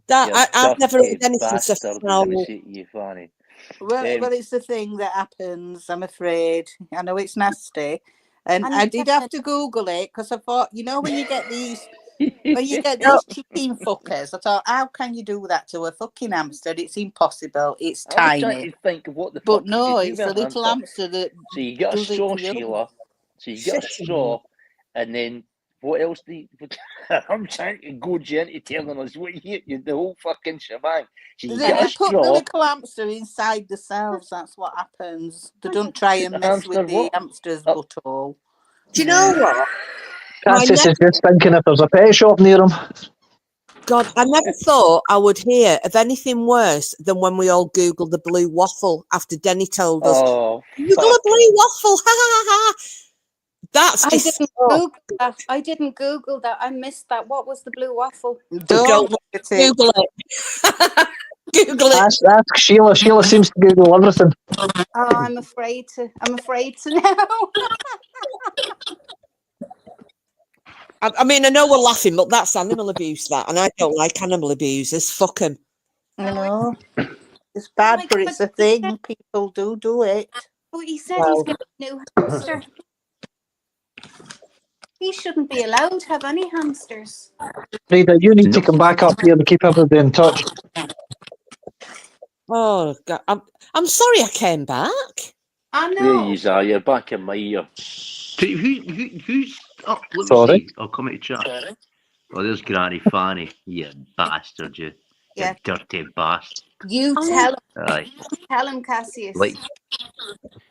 That You I've never dirty heard anything so bastard. I'm foul. gonna say to you, Fanny. Well, it's the thing that happens. I'm afraid. I know it's nasty, and I did have to Google it because I thought, when you get these chicken fuckers, I thought, how can you do that to a fucking hamster? It's impossible. It's I was trying tiny. to think of what the But fuck no, could you it's do a with a little hamster. hamster that So you get a does it straw, for you. Sheila. So you get a straw, and then what else do you... I'm trying to go into telling us what you the whole fucking shebang. So you They get a put the straw. little hamster inside themselves. That's what happens. They don't try and The mess with hamster the what? hamster's Oh. butthole. Do you know what? My Cassius next- is just thinking if there's a pet shop near him. God, I never thought I would hear of anything worse than when we all Googled the blue waffle after Denny told us, Oh, Google fuck. a blue waffle, ha ha ha. That's I dis- didn't oh, Google that. I didn't Google that. I missed that. What was the blue waffle? Don't look at it. Google it. Google it. Ask Sheila. Sheila seems to Google everything. Oh, I'm afraid to now. I mean, I know we're laughing, but that's animal abuse, that, and I don't like animal abusers. Fuck them. I know. It's bad, my but God, it's a he said- thing. People do it. But he said Well. he's getting a new hamster. He shouldn't be allowed to have any hamsters. Frida, you need to come back up here and keep everybody in touch. Oh God, I'm sorry I came back. I There know. you are. You're back in my ear. Who's up? Let me Sorry? see. I'll come into chat. Oh, there's Granny Fanny. You bastard, you. Yeah. You dirty bastard. You Oh. Aye. tell him, Cassius. Like,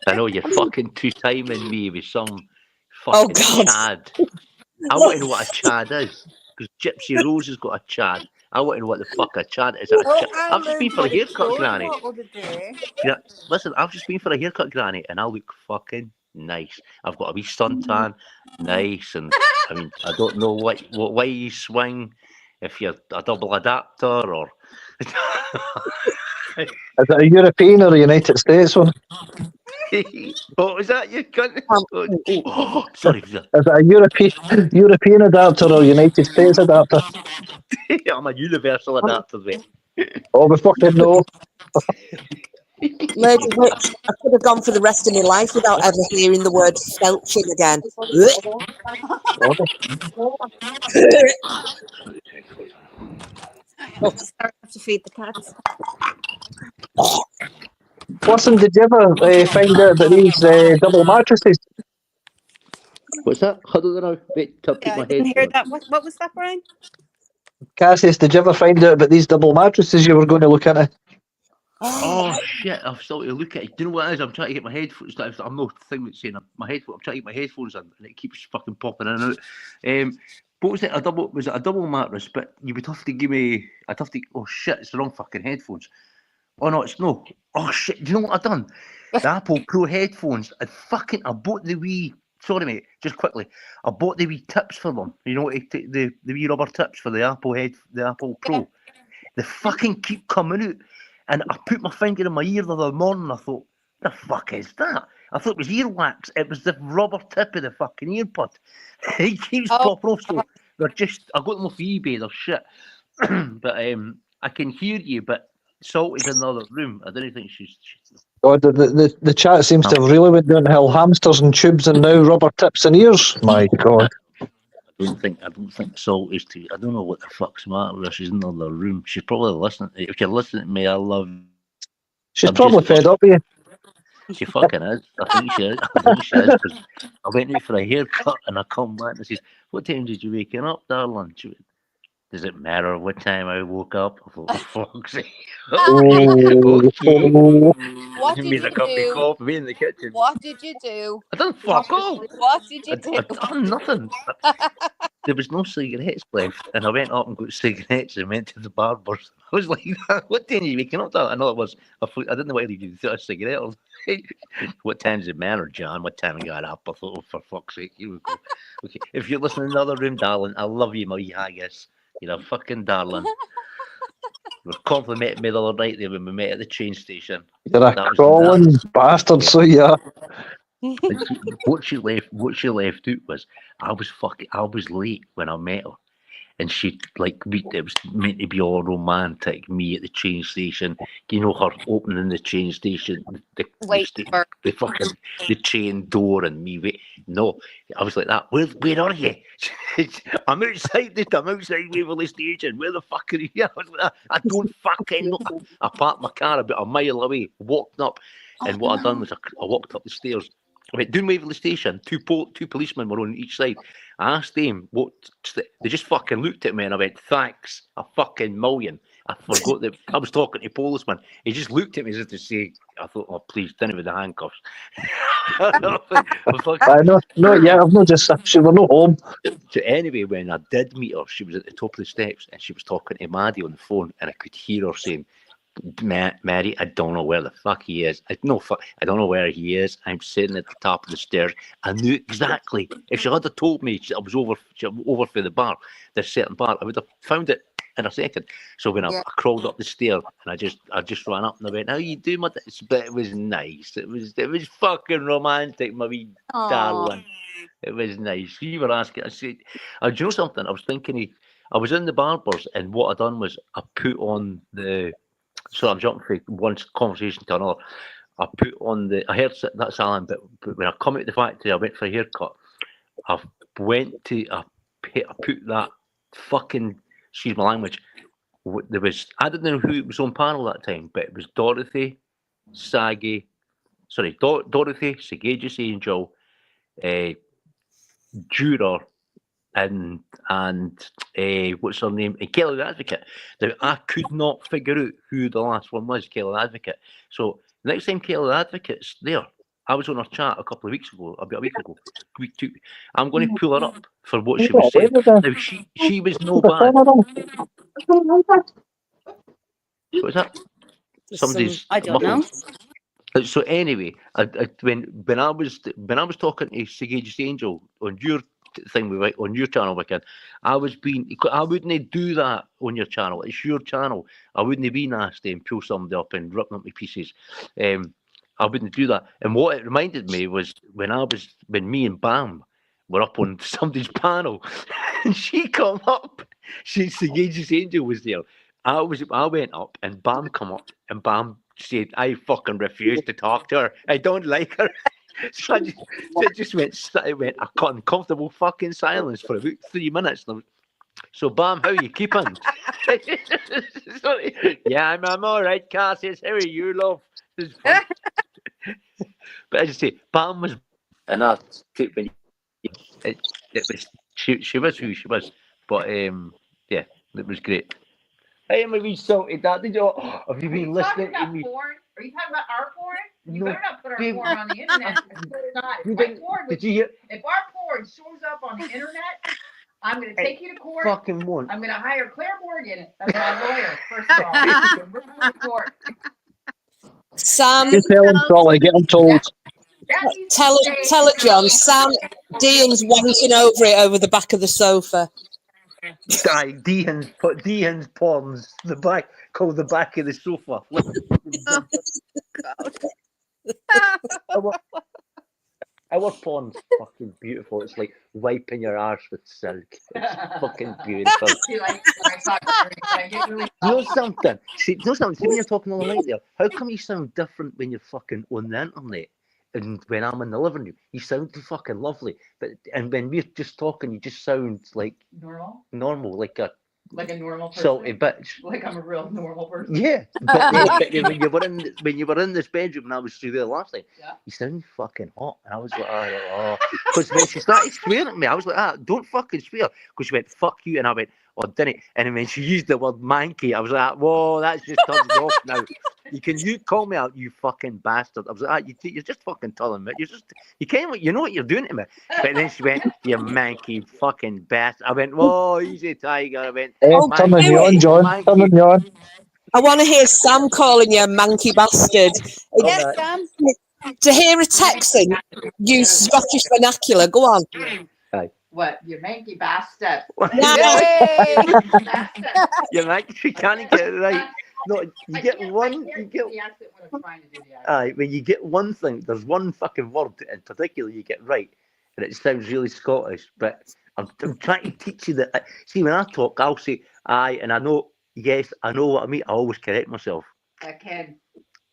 I know you're fucking two-timing me with some Oh, fucking God. Chad. I want to know what a Chad is. Because Gypsy Rose has got a Chad. I want to know what the fuck a Chad is. I've just been for a haircut, Granny. Yeah, listen, I've just been for a haircut, Granny, and I look fucking nice. I've got a wee suntan, nice, and I mean, I don't know what way you swing, if you're a double adapter or. Is it a European or a United States one? What was that, you cunt? Oh, sorry. Is it a European adapter or United States adapter? I'm a universal adapter, mate. Oh, we fucking know. Lady Witch, I could have gone for the rest of my life without ever hearing the word felching again. Sorry, I have to feed the cats. Listen, did you ever find out about these double mattresses? What's that? I don't know. Wait, to Yeah, my I didn't head. hear that. What was that, Brian? Cassius, did you ever find out about these double mattresses you were going to look into? Oh shit! I've started to look at it. Do you know what it is? I'm trying to get my headphones. I'm not thing that's saying my headphones. I'm trying to get my headphones in, and it keeps fucking popping in and out. What was it? Was it a double mattress? But you would have to give me. I'd have to. Oh shit! It's the wrong fucking headphones. Oh no, it's no. Oh shit! Do you know what I've done? The Apple Pro headphones. I bought the wee. Sorry, mate. Just quickly, I bought the wee tips for them. You know, the wee rubber tips for the Apple Pro. They fucking keep coming out. And I put my finger in my ear the other morning. I thought, the fuck is that? I thought it was earwax. It was the rubber tip of the fucking earpod. It keeps popping off. So they're just. I got them off eBay. They're shit. But I can hear you. But Salt is in the other room. I don't think she's. God, the chat seems to have really went downhill. Hamsters and tubes and now rubber tips and ears. My God. I don't think Salt is too. I don't know what the fuck's the matter with her. She's in the other room. She's probably listening. If you're listening to me, I love. She's I'm probably just fed up with you. She fucking is. I think she is. I think she is. 'Cause I went out for a haircut and I come back and says, "What time did you wake up, darling?" She went, "Does it matter what time I woke up?" I thought, "For fuck's sake." Okay. What did Made you a cup of do? coffee in the kitchen. What did you do? I done fuck all. What did you do? I'd done nothing. There was no cigarettes left, and I went up and got cigarettes and went to the barber's. I was like, "What time are you waking up to?" I know it was. I didn't know whether you did a cigarette or. What time does it matter, John? What time I got up? I thought, oh, for fuck's sake, here we go. Okay, if you're listening in the other room, darling, I love you, my haggis. You're a fucking darling. You were complimenting me the other night there when we met at the train station. You're a crawling bastard, so yeah. What she left out was I was late when I met her, and she it was meant to be all romantic. Me at the train station, you know, her opening the train station, the train door, and me wait. No, I was like that. Where are you? I'm outside Waverley Station. Where the fuck are you? I was like that. I don't fucking know. I parked my car about a mile away, walked up, and what I done was I walked up the stairs. I went down Waverley Station. Two policemen were on each side. I asked them what. They just fucking looked at me and I went, "Thanks, a fucking million." I forgot that I was talking to a policeman. He just looked at me as if to say, I thought, "Oh, please, done it with the handcuffs." I know. No, yeah, I've not just. She were not home. So anyway, when I did meet her, she was at the top of the steps and she was talking to Maddie on the phone, and I could hear her saying, "Mary, I don't know where the fuck he is. I don't know where he is. I'm sitting at the top of the stairs." I knew exactly. If she had told me I was over for the bar, this certain bar, I would have found it in a second. So when I crawled up the stair and I just ran up and I went, "How you doing?" But it was nice. It was fucking romantic, my wee darling. It was nice. You were asking. I said, "Do you know something?" I was thinking. I was in the barbers, and what I done was I put on the. So I'm jumping from one conversation to another. I put on I heard that's Alan, but when I come out the factory, I went for a haircut. I put that fucking, excuse my language. I didn't know who was on panel that time, but it was Dorothy, Sagacious Angel, Juror, and what's her name? And Kelly the Advocate. Now, I could not figure out who the last one was, Kelly the Advocate. So next time Kelly the Advocate's there, I was on her chat a couple of weeks ago, about a week ago. Week 2. I'm going to pull her up for what she was saying. Now she was no bad. What was that? Somebody's. I don't know. So anyway, when I was talking to Sagacious Angel on your thing on your channel, Wicked, I wouldn't do that on your channel. It's your channel. I wouldn't be nasty and pull somebody up and rip them to pieces. I wouldn't do that. And what it reminded me was when me and Bam were up on somebody's panel, and she come up. She's the Aegis Angel was there. I went up, and Bam come up, and Bam said, "I fucking refuse to talk to her. I don't like her." So it just went a uncomfortable fucking silence for about 3 minutes. So, Bam, how you keeping? Yeah, I'm all right, Cassius. How are you, love? But I just say, Bam was, and it was she was who she was. But yeah, it was great. Hey, my wee salty dad, did you? Have you been listening to me? Porn? Are you talking about our porn? You No, better not put our babe. porn on the internet. If You my didn't- porn Did you hear? if our porn shows up on the internet, I'm going to take you to court. Fucking one. I'm going to hire Claire Morgan as my lawyer, first of all. Bring her to court. Sam, You tell him, Trolley, get him told. That needs to tell stay. it, John. Sam, Dean's wanking over it over the back of the sofa. Aye, Dehan's palms, the back, called the back of the sofa. Our pond's fucking beautiful. It's like wiping your arse with silk. It's fucking beautiful. See, like, when I talk to her, I get really You know something? See when you're talking all the night there, how come you sound different when you're fucking on the internet? And when I'm in the living room, you sound fucking lovely. And when we're just talking, you just sound like normal, like a normal person. salty bitch. Like I'm a real normal person. Yeah, but when you were in this bedroom and I was through there last night, Yeah. you sounded fucking hot, and I was like, oh, because when she started swearing at me, I was like, don't fucking swear, because she went, fuck you, and I went, oh, didn't it? And then when she used the word manky, I was like, whoa, that's just turns me off now. You call me out, you fucking bastard. I was like, you're just fucking telling me. You know what you're doing to me. But then she went, you manky fucking bastard. I went, whoa, easy, Tiger. I went, Turning you on, John. Turning you on. I want to hear Sam calling you a manky bastard. Yes, Sam. To hear a Texan use Scottish vernacular, go on. What? You manky bastard. Yay! Bastard. You manky, you can't get it right. No, you get one. You get. The accent when I'm trying to do the accent. Aye, when you get one thing, there's one fucking word in particular you get right, and it sounds really Scottish. But I'm trying to teach you that. See, when I talk, I'll say aye, and I know, yes, I know what I mean. I always correct myself. I can.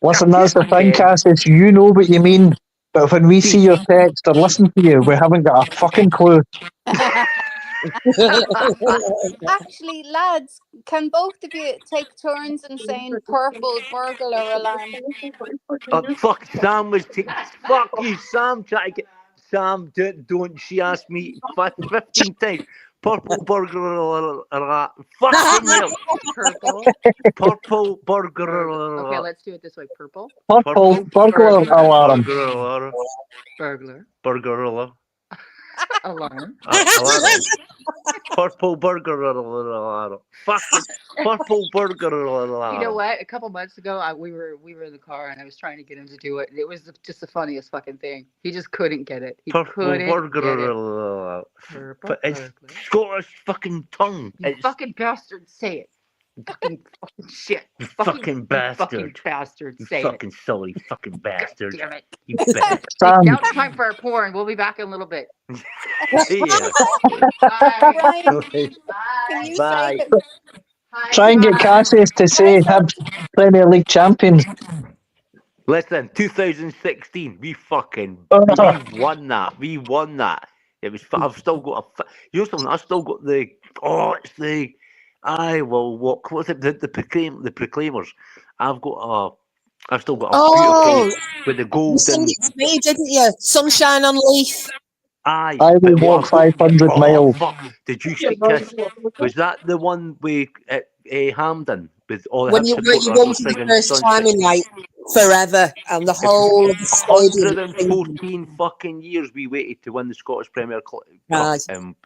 Listen, that's the thing, Cassius. You know what you mean. But when we see your text or listen to you, we haven't got a fucking clue. Actually, lads, can both of you take turns in saying purple burglar alarm? Oh, fuck, Sam was fuck you, Sam. Try to get Sam. Don't. She asked me 15 times. Purple burger. Fucking hell. Purple burger. Okay, let's do it this way. Purple. Purple burglar alarm. Burglar. Burger. Alarm. Purple burger. Fucking purple burger. You know what? A couple months ago, we were in the car, and I was trying to get him to do it. It was just the funniest fucking thing. He just couldn't get it. He Purple couldn't burger. get it. Purple But it's burglar. Scottish fucking tongue. You It's fucking bastard, say it. Fucking shit. you fucking bastard. Fucking bastard, You say fucking silly fucking it. bastard. Damn it. You bastard. Sam, Now it's time for our porn. We'll be back in a little bit. Yeah. Bye. Brian, Okay. can you Bye. say Hi, try and get bye. Cassius to say Hibs Premier League champions. Listen, 2016, we won that. We won that. It was. I've still got you know something. I've still got the. Oh, it's the. I will walk. What's it? The Proclaimers. I've still got a Oh, beautiful with the you golden. sent it to me, didn't you? Sunshine on Leaf. Aye. I will but what walk I've got- 500 miles. Fuck. Did you see Kiss? Was that the one with Hampden with all the When Hibs you supporters won for the singing first Sunshine? time in like forever, and the whole of the stadium. 114 fucking years we waited to win the Scottish Premier Cup. Right.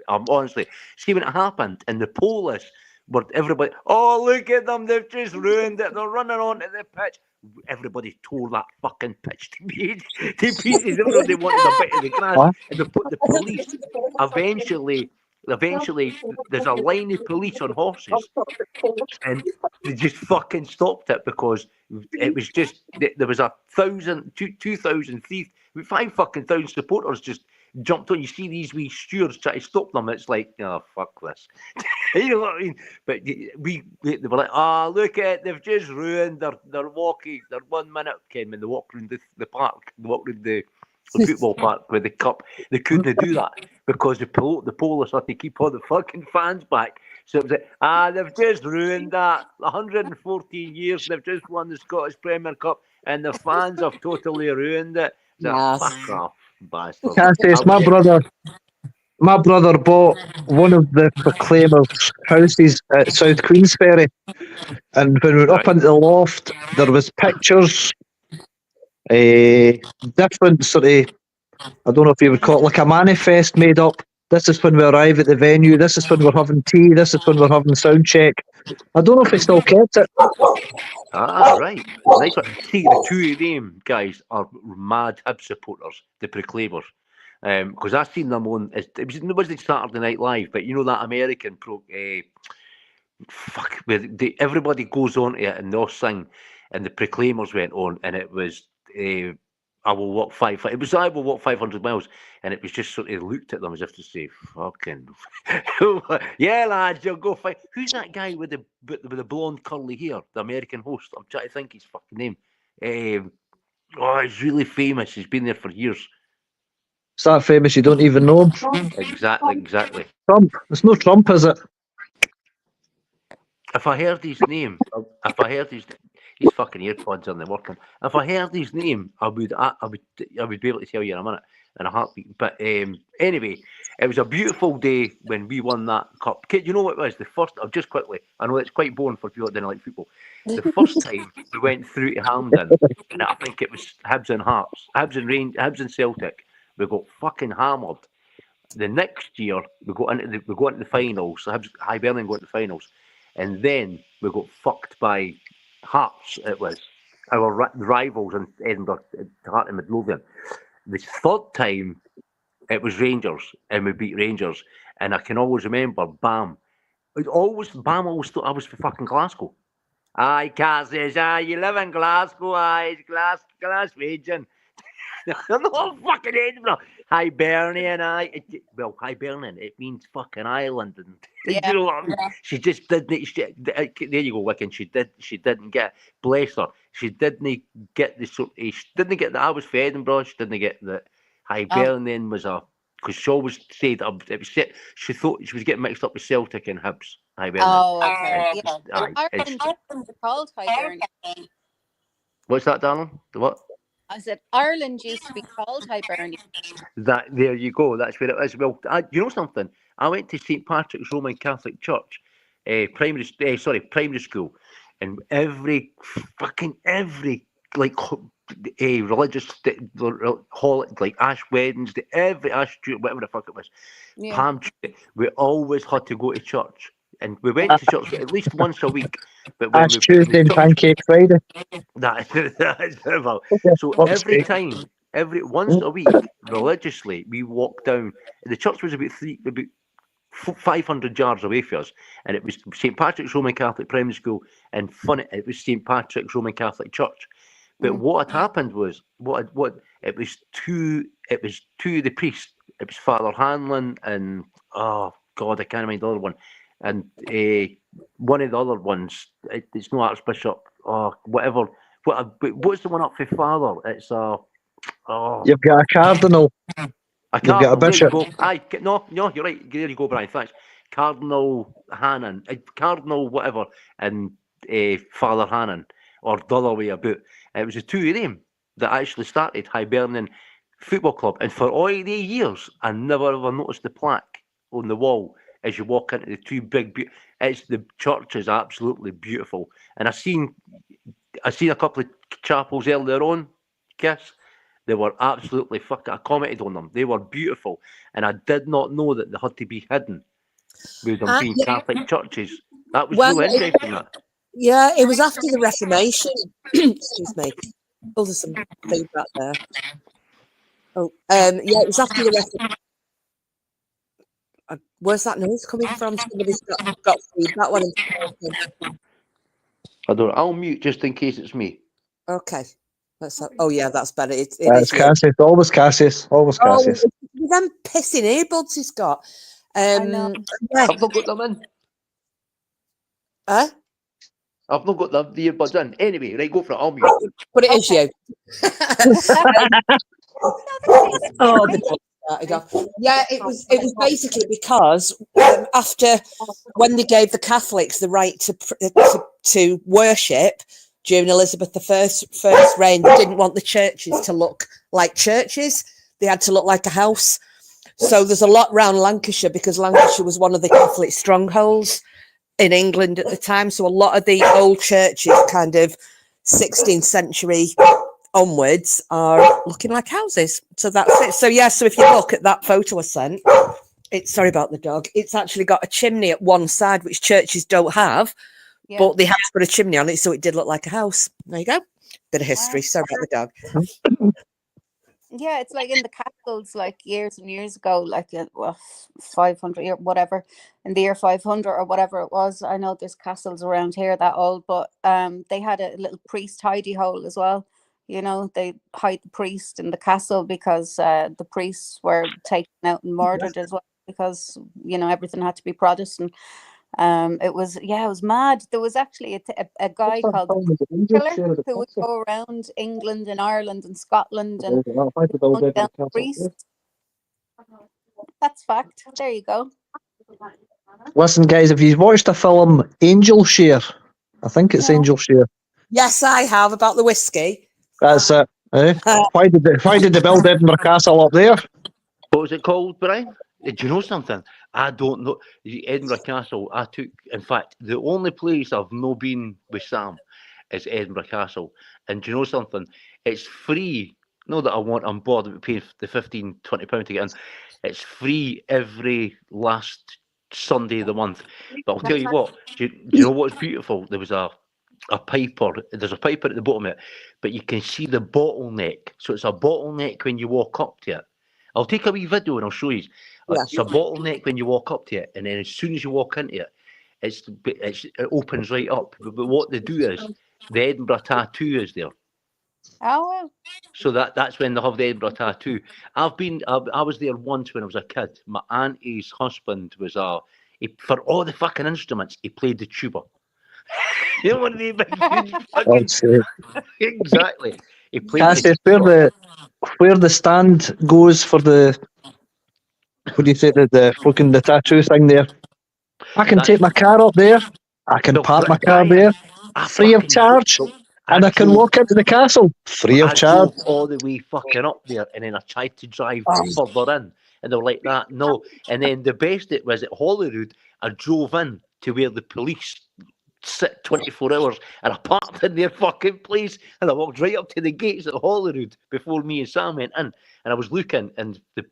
Honestly, see when it happened in the Polish, where everybody, oh look at them, they've just ruined it. They're running onto the pitch. Everybody tore that fucking pitch to pieces. Everybody wanted a bit of the grass, What? and the police eventually eventually there's a line of police on horses, and they just fucking stopped it because it was just there was 1,000, 2,000, 5,000 supporters just jumped on. You see these wee stewards try to stop them. It's like, oh fuck this. You know what I mean? But they were like, look at, they've just ruined their walking. Their 1 minute came when they walked around the park, they walked around the football park with the cup. They couldn't do that because the police had to keep all the fucking fans back. So it was like, they've just ruined that. 114 years, they've just won the Scottish Premier Cup, and the fans have totally ruined it. So, Yes. fuck off, bastard. Cassius, my brother bought one of the Proclaimers' houses at South Queensferry, and when we went up Right. into the loft, there was pictures, different sort of, I don't know if you would call it like a manifest made up. This is when we arrive at the venue. This is when we're having tea. This is when we're having sound check. I don't know if he still kept it. Right. Nice one. See, the two of them guys are mad Hib supporters, the Proclaimers. Because I've seen them on, it wasn't Saturday Night Live, but you know that American where everybody goes on to it and they'll sing, and the Proclaimers went on, and it was I will walk 500. It was I will walk 500 miles, and it was just sort of looked at them as if to say, "Fucking yeah, lads, you'll go fight." Who's that guy with the blonde curly hair? The American host. I'm trying to think his fucking name. He's really famous. He's been there for years. It's that famous you don't even know him. Exactly. Trump. It's no Trump, is it? If I heard his name, his fucking earpods aren't working. If I heard his name, I would be able to tell you in a minute, in a heartbeat. But anyway, it was a beautiful day when we won that cup. Kid, you know what it was? The first, just quickly, I know it's quite boring for people that didn't like football. The first time we went through to Hampden, and I think it was Hibs and Hearts, Hibs and Celtic. We got fucking hammered. The next year we go into the finals. So Hibernian go into the finals, and then we got fucked by Hearts. It was our rivals in Edinburgh, Heart and Midlothian. The third time it was Rangers, and we beat Rangers. And I can always remember Bam always thought I was from fucking Glasgow. Aye, Cassius, you live in Glasgow, it's Glaswegian. I'm not fucking Edinburgh. Hibernian, well, Hibernian, it means fucking island, and Yeah. you know what I mean? She just didn't. There you go, Wicken. She didn't get. Bless her. She didn't get the sort. She didn't get that I was for Edinburgh. She didn't get that Hibernian was a. Because she always said it was. She thought she was getting mixed up with Celtic and Hibs. Hibernian. Oh, okay. It's Yeah. just- aye, it's- Ireland used to be called Hibernian. What's that, darling? The what? I said Ireland used to be called Hibernian. There you go. That's where it is. Well, you know something? I went to St. Patrick's Roman Catholic Church, primary school, and every like religious holiday, like Ash Wednesday, every Ash Tuesday, whatever the fuck it was, Yeah. Palm Tuesday, we always had to go to church. And we went to church at least once a week. But when Ash Tuesday and Pancake Friday. that is well. So Fuck's every sake. time, once a week, religiously, we walked down. The church was about 500 yards away from us, and it was St. Patrick's Roman Catholic Primary School, and it was St. Patrick's Roman Catholic Church. But what had happened was, it was two of the priests. It was Father Hanlon and oh God, I can't remember the other one. And one of the other ones, it's no Archbishop or whatever. What's the one up for Father? It's You've got a cardinal. a You've got a Cardinal. There you bishop. go. No, you're right. There you go, Brian. Thanks. Cardinal Hannon, Cardinal whatever, and Father Hannon, or the other way about. It was the two of them that actually started Hibernian Football Club, and for all the years, I never ever noticed the plaque on the wall as you walk into the two big. The church is absolutely beautiful, and I seen a couple of chapels earlier on. Kiss. They were absolutely fucking. I commented on them. They were beautiful, and I did not know that they had to be hidden with them being yeah. Catholic churches. That was Well, really interesting. That. Yeah, it was after the Reformation. Excuse me. Oh, there's some feedback there. Oh, yeah, it was after the Reformation. Where's that noise coming from? Somebody's got that one. I don't. I'll mute just in case it's me. Okay. Oh yeah, that's better. It It's is you. Cassius. Always Cassius. Always Oh, Cassius. with them pissing earbuds he's got. know. Yeah. I've not got them in. Huh? I've not got the earbuds in. Anyway, right, go for it. I'll mute. But it is you. Oh, the dog started off. Yeah, it was basically because after when they gave the Catholics the right to worship during Elizabeth I's first reign, they didn't want the churches to look like churches. They had to look like a house. So there's a lot around Lancashire because Lancashire was one of the Catholic strongholds in England at the time. So a lot of the old churches, kind of 16th century onwards, are looking like houses. So that's it. So yeah, so if you look at that photo I sent, sorry about the dog, it's actually got a chimney at one side, which churches don't have, Yeah. but they had to put a chimney on it, so it did look like a house. There you go. Bit of history. Sorry about the dog. Yeah, it's like in the castles, like years and years ago, like 500 year whatever, in the year 500 or whatever it was. I know there's castles around here that old, but they had a little priest hidey hole as well. You know, they hide the priest in the castle because the priests were taken out and murdered as well because, you know, everything had to be Protestant. It was mad. There was actually a guy called the Killer who would go around England and Ireland and Scotland and hunt down priests. That's fact. There you go. Listen, guys, if you've watched the film Angel Share, I think it's No. Angel Share. Yes, I have, about the whiskey. That's it. Eh? Why did they build Edinburgh Castle up there? What was it called, Brian? Do you know something? I don't know. The Edinburgh Castle, in fact, the only place I've not been with Sam is Edinburgh Castle. And do you know something? It's free. Not that I'm bored of paying the £15, £20 to get in. It's free every last Sunday of the month. But I'll tell you what, do you know what's beautiful? There was a piper. There's a piper at the bottom of it, but you can see the bottleneck. So it's a bottleneck when you walk up to it. I'll take a wee video and I'll show you. Yeah. It's a bottleneck when you walk up to it, and then as soon as you walk into it, it opens right up. But what they do is the Edinburgh tattoo is there. Oh, well. So that's when they have the Edinburgh tattoo. I was there once when I was a kid. My auntie's husband was for all the fucking instruments, he played the tuba. You know what I mean? Exactly. He played Cassius, the where the stand goes for the, what do you say, the tattoo thing there? I can take my car up there. I can park my car there, free of charge, and I can walk into the castle free of charge. Drove all the way fucking up there, and then I tried to drive further in, and they were like that. No, and then the best it was at Holyrood. I drove in to where the police sit 24 hours, and I parked in their fucking place, and I walked right up to the gates at Holyrood before me and Sam went in, and I was looking, and the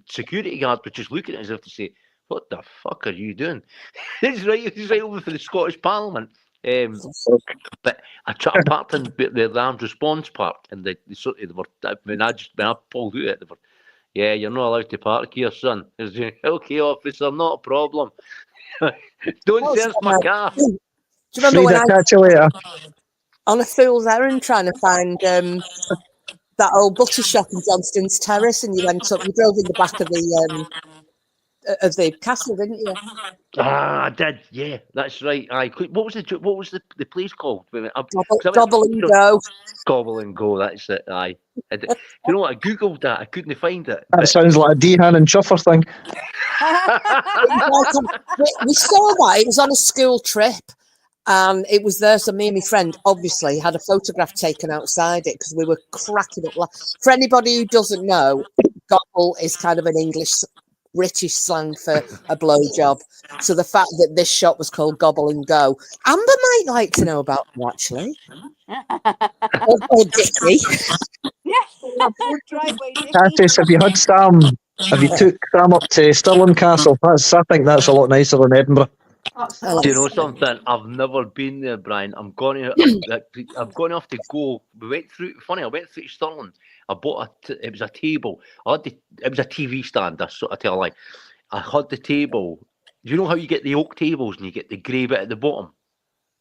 security guard was just looking at us as if to say, "What the fuck are you doing?" He's right over for the Scottish Parliament. But I parked in the armed response park, and they were, when I pulled out, they were, "Yeah, you're not allowed to park here, son." I was like, "Okay, officer, not a problem." Don't search my car. Do you remember when I catch you later. on a fool's errand trying to find that old butcher shop in Johnston's Terrace, and you drove in the back of the castle, didn't you? I did. Yeah, that's right. What was the place called? Gobble and Go. Gobble and Go. That's it. Aye. You know what? I googled that. I couldn't find it. That sounds like a Dehan and Chuffer thing. We saw that. It was on a school trip. And it was there, so me and my friend obviously had a photograph taken outside it because we were cracking up. For anybody who doesn't know, gobble is kind of an British slang for a blowjob. So the fact that this shop was called Gobble and Go, Amber might like to know about them, actually. or Dickie. Driveway Dickie. Cassius, have you took Sam up to Stirling Castle? I think that's a lot nicer than Edinburgh. Do you know something? I've never been there, Brian. I'm going to have to go. I went through Stirling. I bought it was a table. It was a TV stand. I tell a lie. I had the table. Do you know how you get the oak tables and you get the grey bit at the bottom?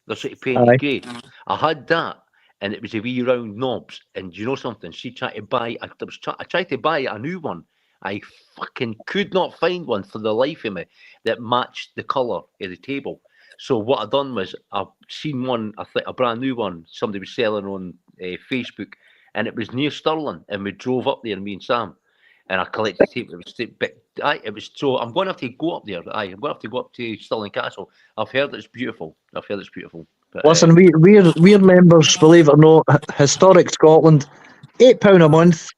They're sort of painted Aye. grey. I had that, and it was a wee round knobs. And do you know something? She tried to buy. I tried to buy a new one. I fucking could not find one for the life of me that matched the colour of the table. So what I done was I've seen one, I think a brand new one, somebody was selling on Facebook, and it was near Stirling, and we drove up there, me and Sam, and I collected the table. It was so. I'm going to have to go up there. I'm going to have to go up to Stirling Castle. I've heard it's beautiful. But, Listen, we're members, believe it or not, Historic Scotland, £8 a month,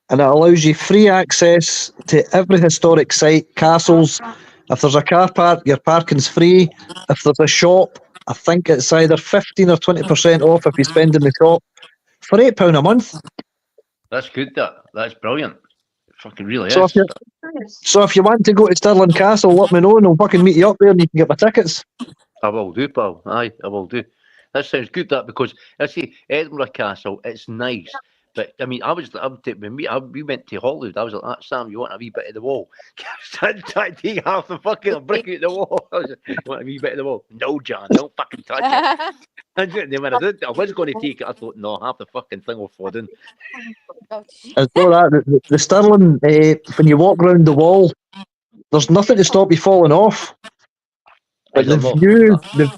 and it allows you free access to every historic site, castles. If there's a car park, your parking's free. If there's a shop, I think it's either 15 or 20% off if you spend in the shop for £8 a month. that's good. That's brilliant. It fucking really So is. if you want to go to Stirling Castle, let me know and I'll fucking meet you up there and you can get my tickets. I will do, pal. Aye, I will do. That sounds good. That because I see Edinburgh Castle, it's nice, but I mean, when we went to Hollywood, I was like, Sam, you want a wee bit of the wall? Trying to take half the fucking brick out the wall. I was like, you want a wee bit of the wall? No, John, don't fucking touch it. And then when I was going to take it, I thought, no, half the fucking thing will fall down. As though that the Stirling, when you walk round the wall, there's nothing to stop you falling off. But the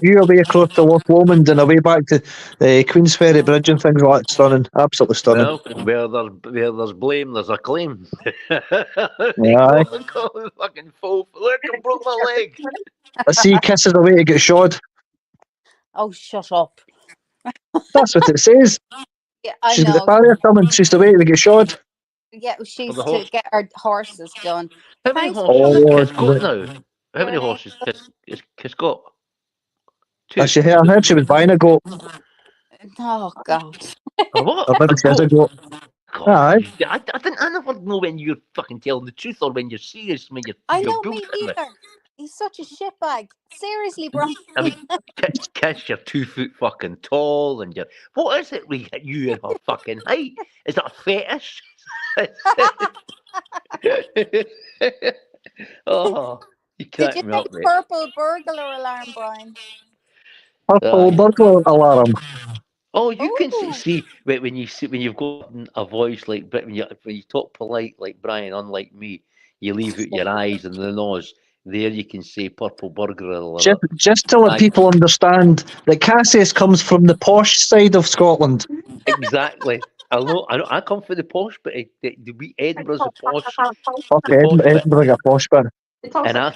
view away across the Loch Lomond and away back to Queensferry Bridge and things like that, stunning, absolutely stunning. Well, where there's blame, there's a claim. Aye. Fucking fool! Look, I broke my leg. I see kisses away to get shod. Oh, shut up. That's what it says. Yeah, I She's got know. the farrier coming. She's away to get shod. Yeah, she's the to horse. get her horses done. How many Thanks. horses Oh, has Kiss got now? How many horses has Kiss got? Two. I heard she was buying a goat. Oh God. What? Or maybe she has a goat. God, Aye. I never know when you're fucking telling the truth or when you're serious. When you're I know, you're me bullshitting either. He's such a shitbag. Seriously, Brian. I mean, Kiss, you're 2 foot fucking tall, and you're. What is it with you and her fucking height? Is that a fetish? Oh, you Did crack you me say up, mate. purple burglar alarm, Brian? Purple burglar alarm. Oh, you can Ooh. see when you've got a voice like, but when you talk polite like Brian, unlike me, you leave out your eyes and the nose. There you can say purple burglar alarm. Just to let Aye. people understand that Cassius comes from the posh side of Scotland. Exactly. I know. I come from the posh, but Edinburgh's the posh. Okay, posh bit. Edinburgh a posh bit. And I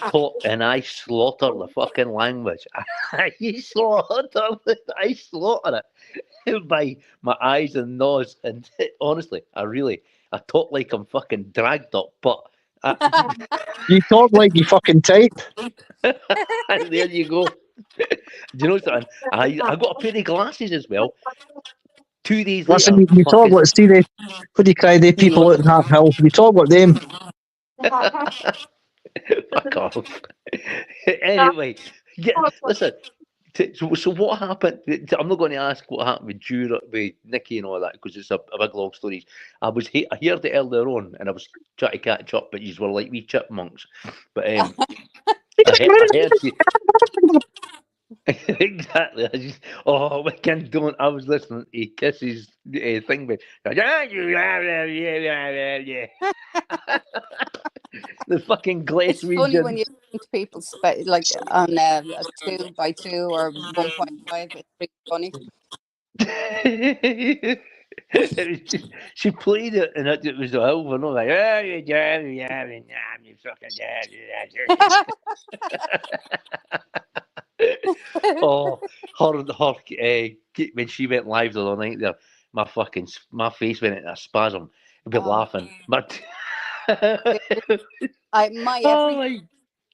slaughter the fucking language. I slaughter it by my eyes and nose. And honestly, I talk like I'm fucking dragged up. But You talk like you fucking type. and there you go. Do you know something? I got a pair of glasses as well. 2 days Listen, later, you talk like, see, what do you cry, they people out in Hart Hill. You talk like them. Fuck off. Anyway, listen. So what happened? I'm not going to ask what happened with Nikki and all that because it's a big long story. I heard it earlier on, and I was trying to catch up, but you were like wee chipmunks. But I heard you. Exactly. I was listening to Kiss's thing with the fucking glass It's funny region. when you think people like on a 2x2 or 1.5. It's pretty funny. She played it, and it was over. No, like, you oh, her when she went live the other night there, my face went into a spasm. I'd be laughing, but my God.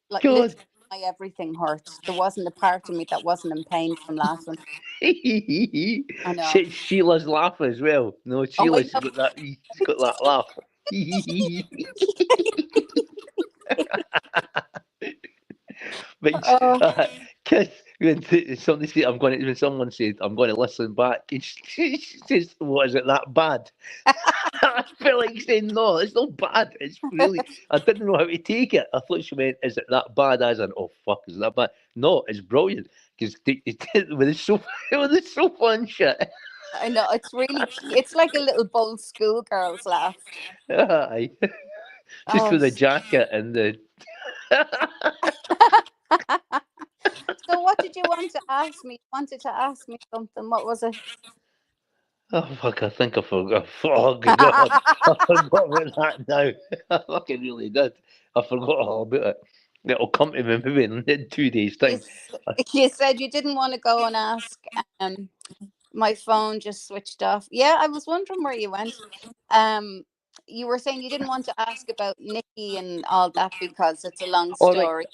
literally my everything hurts. There wasn't a part of me that wasn't in pain from laughing. I know. Sheila's laugh as well. No, Sheila's got that laugh. But Kiss, when someone said I'm going to listen back, and she says, "What is it that bad?" I felt like saying, no, it's not bad. It's really, I didn't know how to take it. I thought she meant, is it that bad? As in, oh, fuck, is it that bad? No, it's brilliant. Because with the sofa and shit. I know, it's really it's like a little bold schoolgirl's laugh. Aye. Just Oh, with the jacket and the. so what did you want to ask me? You wanted to ask me something. What was it? Oh, fuck, I think I forgot. Oh, God. I forgot about that now. I fucking really did. I forgot all about it. It'll come to me maybe in 2 days' You, time. you said you didn't want to go and ask. My phone just switched off. Yeah, I was wondering where you went. You were saying you didn't want to ask about Nikki and all that because it's a long All right. story.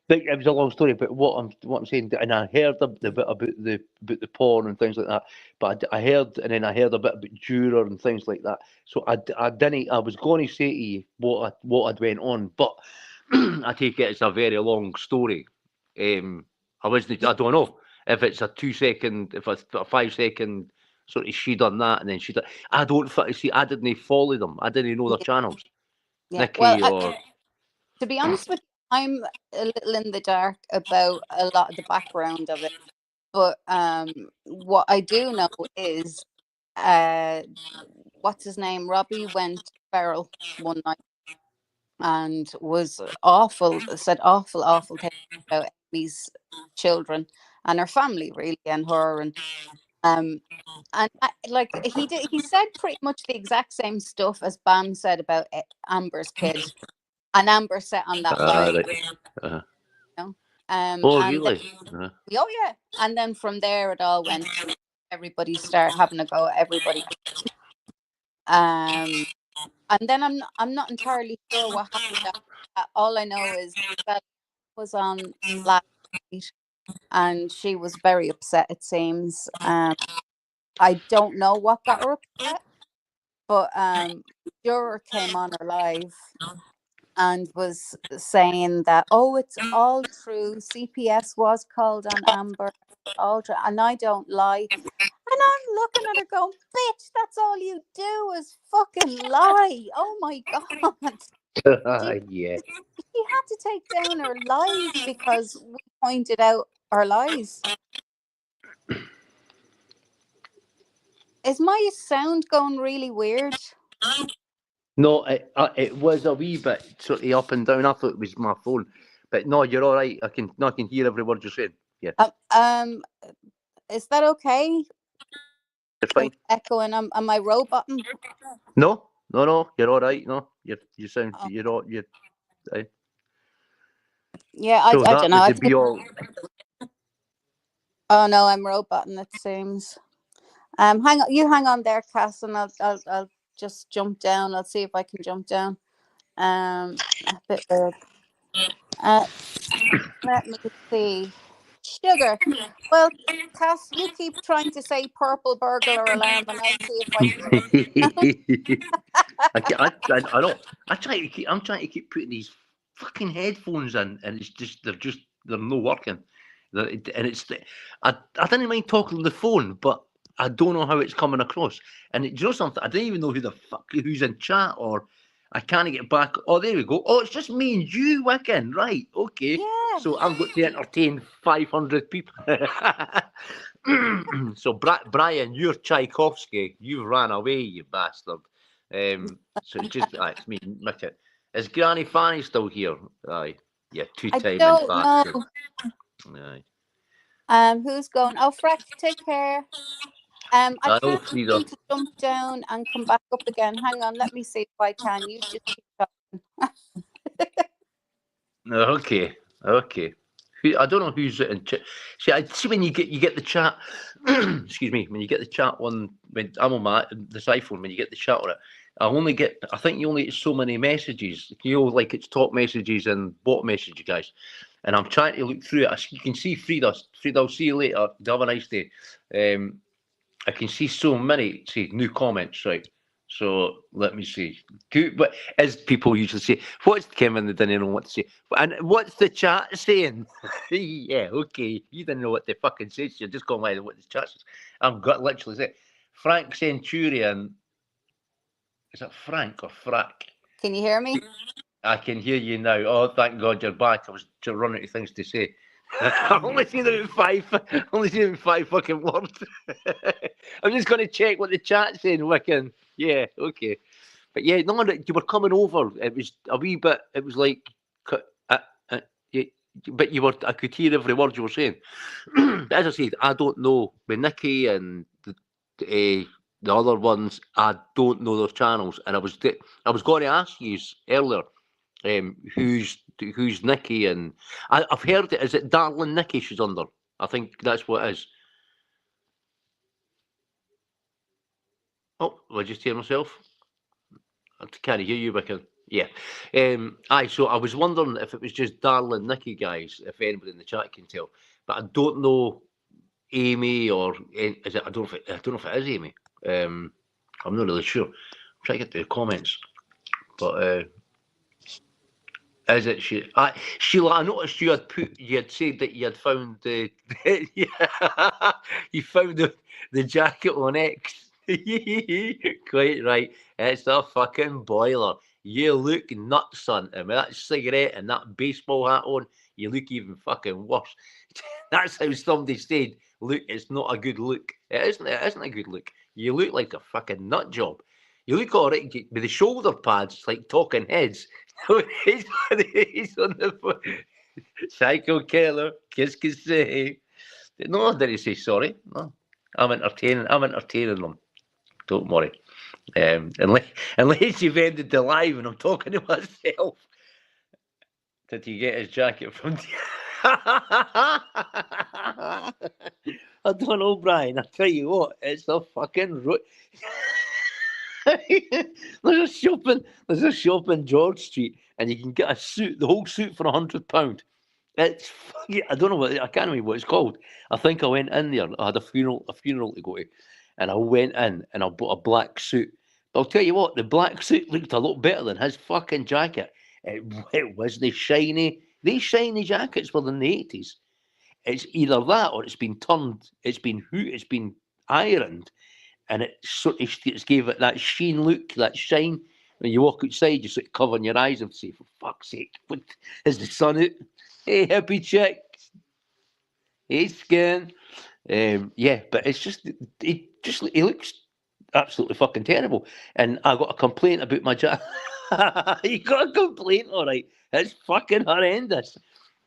Like, it was a long story, but what I'm saying, and I heard the bit about the porn and things like that. But I heard, and then I heard a bit about Juror and things like that. So I didn't. I was going to say to you what had went on, but I take it it's a very long story. I wasn't. I don't know if it's a 2 second, if it's a 5 second sort of she done that and then she done. I don't see. I didn't follow them. I didn't know their channels. Yeah. Well, Nikki or to be honest with you, I'm a little in the dark about a lot of the background of it. But what I do know is, what's his name? Robbie went feral one night and was awful. Said awful things about Amy's children and her family, really, and her and like he said pretty much the exact same stuff as Bam said about Amber's kid, and Amber sat on that live. right. You know? Oh, And then, really? oh yeah, and then from there it all went. Everybody start having a go at everybody. And then I'm not entirely sure what happened after that. All I know is that was on last night, and she was very upset. It seems. I don't know what got her upset, but Juror came on her live and was saying that, oh, it's all true. CPS was called on Amber, all true, and I don't lie. And I'm looking at her going, bitch, that's all you do is fucking lie. Oh my God. Yeah. She had to take down her lies because we pointed out her lies. Is my sound going really weird? No, it was a wee bit sort of up and down. I thought it was my phone, but no, you're all right. I can hear every word you're saying. Yeah, Is that okay? it's fine. Echoing. Am I roboting? No, you're all right. No, you sound Oh. you're all you. Yeah, So I that don't know. would be all. Oh no, I'm roboting. It seems. Hang on. You hang on there, Cass, and I'll just jump down. I'll see if I can jump down. A bit weird. Let me see. Sugar. Well, Cass, you keep trying to say purple burglar alarm, and I'll see if I can. I know. I'm trying to keep putting these fucking headphones in, and they're not working. And I didn't mind talking on the phone, but I don't know how it's coming across. And do you know something? I don't even know who's in chat, or I can't get back. Oh, there we go. Oh, it's just me and you, Wicken. Right, okay. Yeah. So I'm going to entertain 500 people. So Brian, you're Tchaikovsky. You ran away, you bastard. So it's just it's me, Mick. Is Granny Fanny still here? Aye, yeah, I two-time don't bastard. know. Aye. Who's going? Oh, Freck, take care. I I know, can't Frida. seem to jump down and come back up again. Hang on, let me see if I can. You just keep talking. Okay. I don't know who's in chat. See, I see when you get the chat. Excuse me. When you get the chat on, when I'm on this iPhone, when you get the chat on it, I think you only get so many messages. Like it's top messages and bottom messages, guys. And I'm trying to look through it. You can see Frida. Frida, I'll see you later. Have a nice day. I can see so many. See new comments, right? So let me see. But as people usually say, what's Kevin? They didn't know what to say. And what's the chat saying? Yeah, okay. You didn't know what the fucking say. You're just going by what the chat says. I've got literally say Frank Centurion Is it Frank or Frack? Can you hear me? I can hear you now. Oh, thank God you're back. I was just running out of things to say. I've only seen about five fucking words. I'm just going to check what the chat's saying, Wiccan. Yeah, okay. But yeah, no, you were coming over. It was a wee bit. It was like, but you were. I could hear every word you were saying. As I said, I don't know with Nikki and the other ones. I don't know their channels, and I was going to ask you earlier, who's Nikki, and I've heard it. Is it Darling Nikki she's under? I think that's what it is. Oh, I just hear myself. I can't hear you, Wiccan. Yeah. Aye, so I was wondering if it was just Darling Nikki, guys, if anybody in the chat can tell. But I don't know Amy or is it? I don't know if it is Amy. I'm not really sure. I'm trying to get the comments. But is it Sheila? I noticed you had said that you had found the you found the jacket on X. Quite right. It's a fucking boiler. You look nuts, son. I mean, that cigarette and that baseball hat on, you look even fucking worse. That's how somebody said, look, it's not a good look. It isn't a good look. You look like a fucking nut job. You look all right with the shoulder pads, like Talking Heads. He's on the Psycho Killer, qu'est-ce que c'est? No, I didn't say sorry. No, I'm entertaining them. Don't worry. Unless you've ended the live and I'm talking to myself. Did he get his jacket from? I don't know, Brian. I tell you what, it's a fucking. There's a shop in George Street, and you can get a suit, the whole suit for £100. It's I don't know I can't remember what it's called. I think I went in there. I had a funeral to go to, and I went in and I bought a black suit. But I'll tell you what, the black suit looked a lot better than his fucking jacket. It was the shiny. These shiny jackets were in the 80s. It's either that or it's been ironed, and it's gave it that sheen look, that shine. When you walk outside, you sort of covering your eyes and say, "For fuck's sake, what is the sun out?" Hey, happy chick. Hey, skin. Yeah, but it's just he looks absolutely fucking terrible. And I got a complaint about my jacket. You got a complaint, all right? It's fucking horrendous.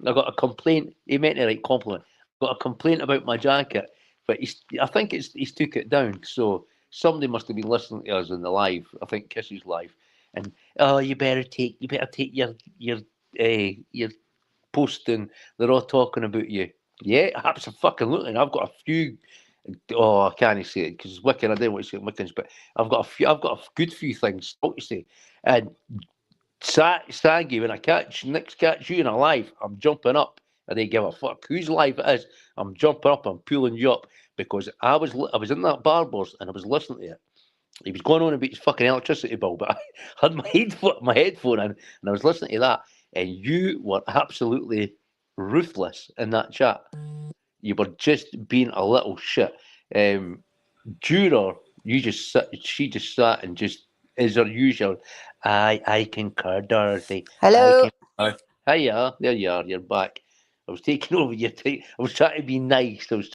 I got a complaint. He meant a right compliment. Got a complaint about my jacket, but I think he's took it down. So somebody must have been listening to us in the live. I think Kissy's live, and you better take your posting. They're all talking about you. Yeah, absolutely. I've got a few. Oh, I can't say it because Wiccan. I didn't want to say Wiccans, but I've got a good few things to say. And Saggy, when I catch you in a live, I'm jumping up. I didn't give a fuck whose live it is. I'm jumping up. I'm pulling you up because I was in that Barbers and I was listening to it. He was going on about his fucking electricity bill, but I had my headphone in and I was listening to that. And you were absolutely ruthless in that chat. You were just being a little shit. Juror, she just sat and just, as her usual, I concur, Dorothy. Hello. Hiya, there you are, you're back. I was taking over your time. I was trying to be nice.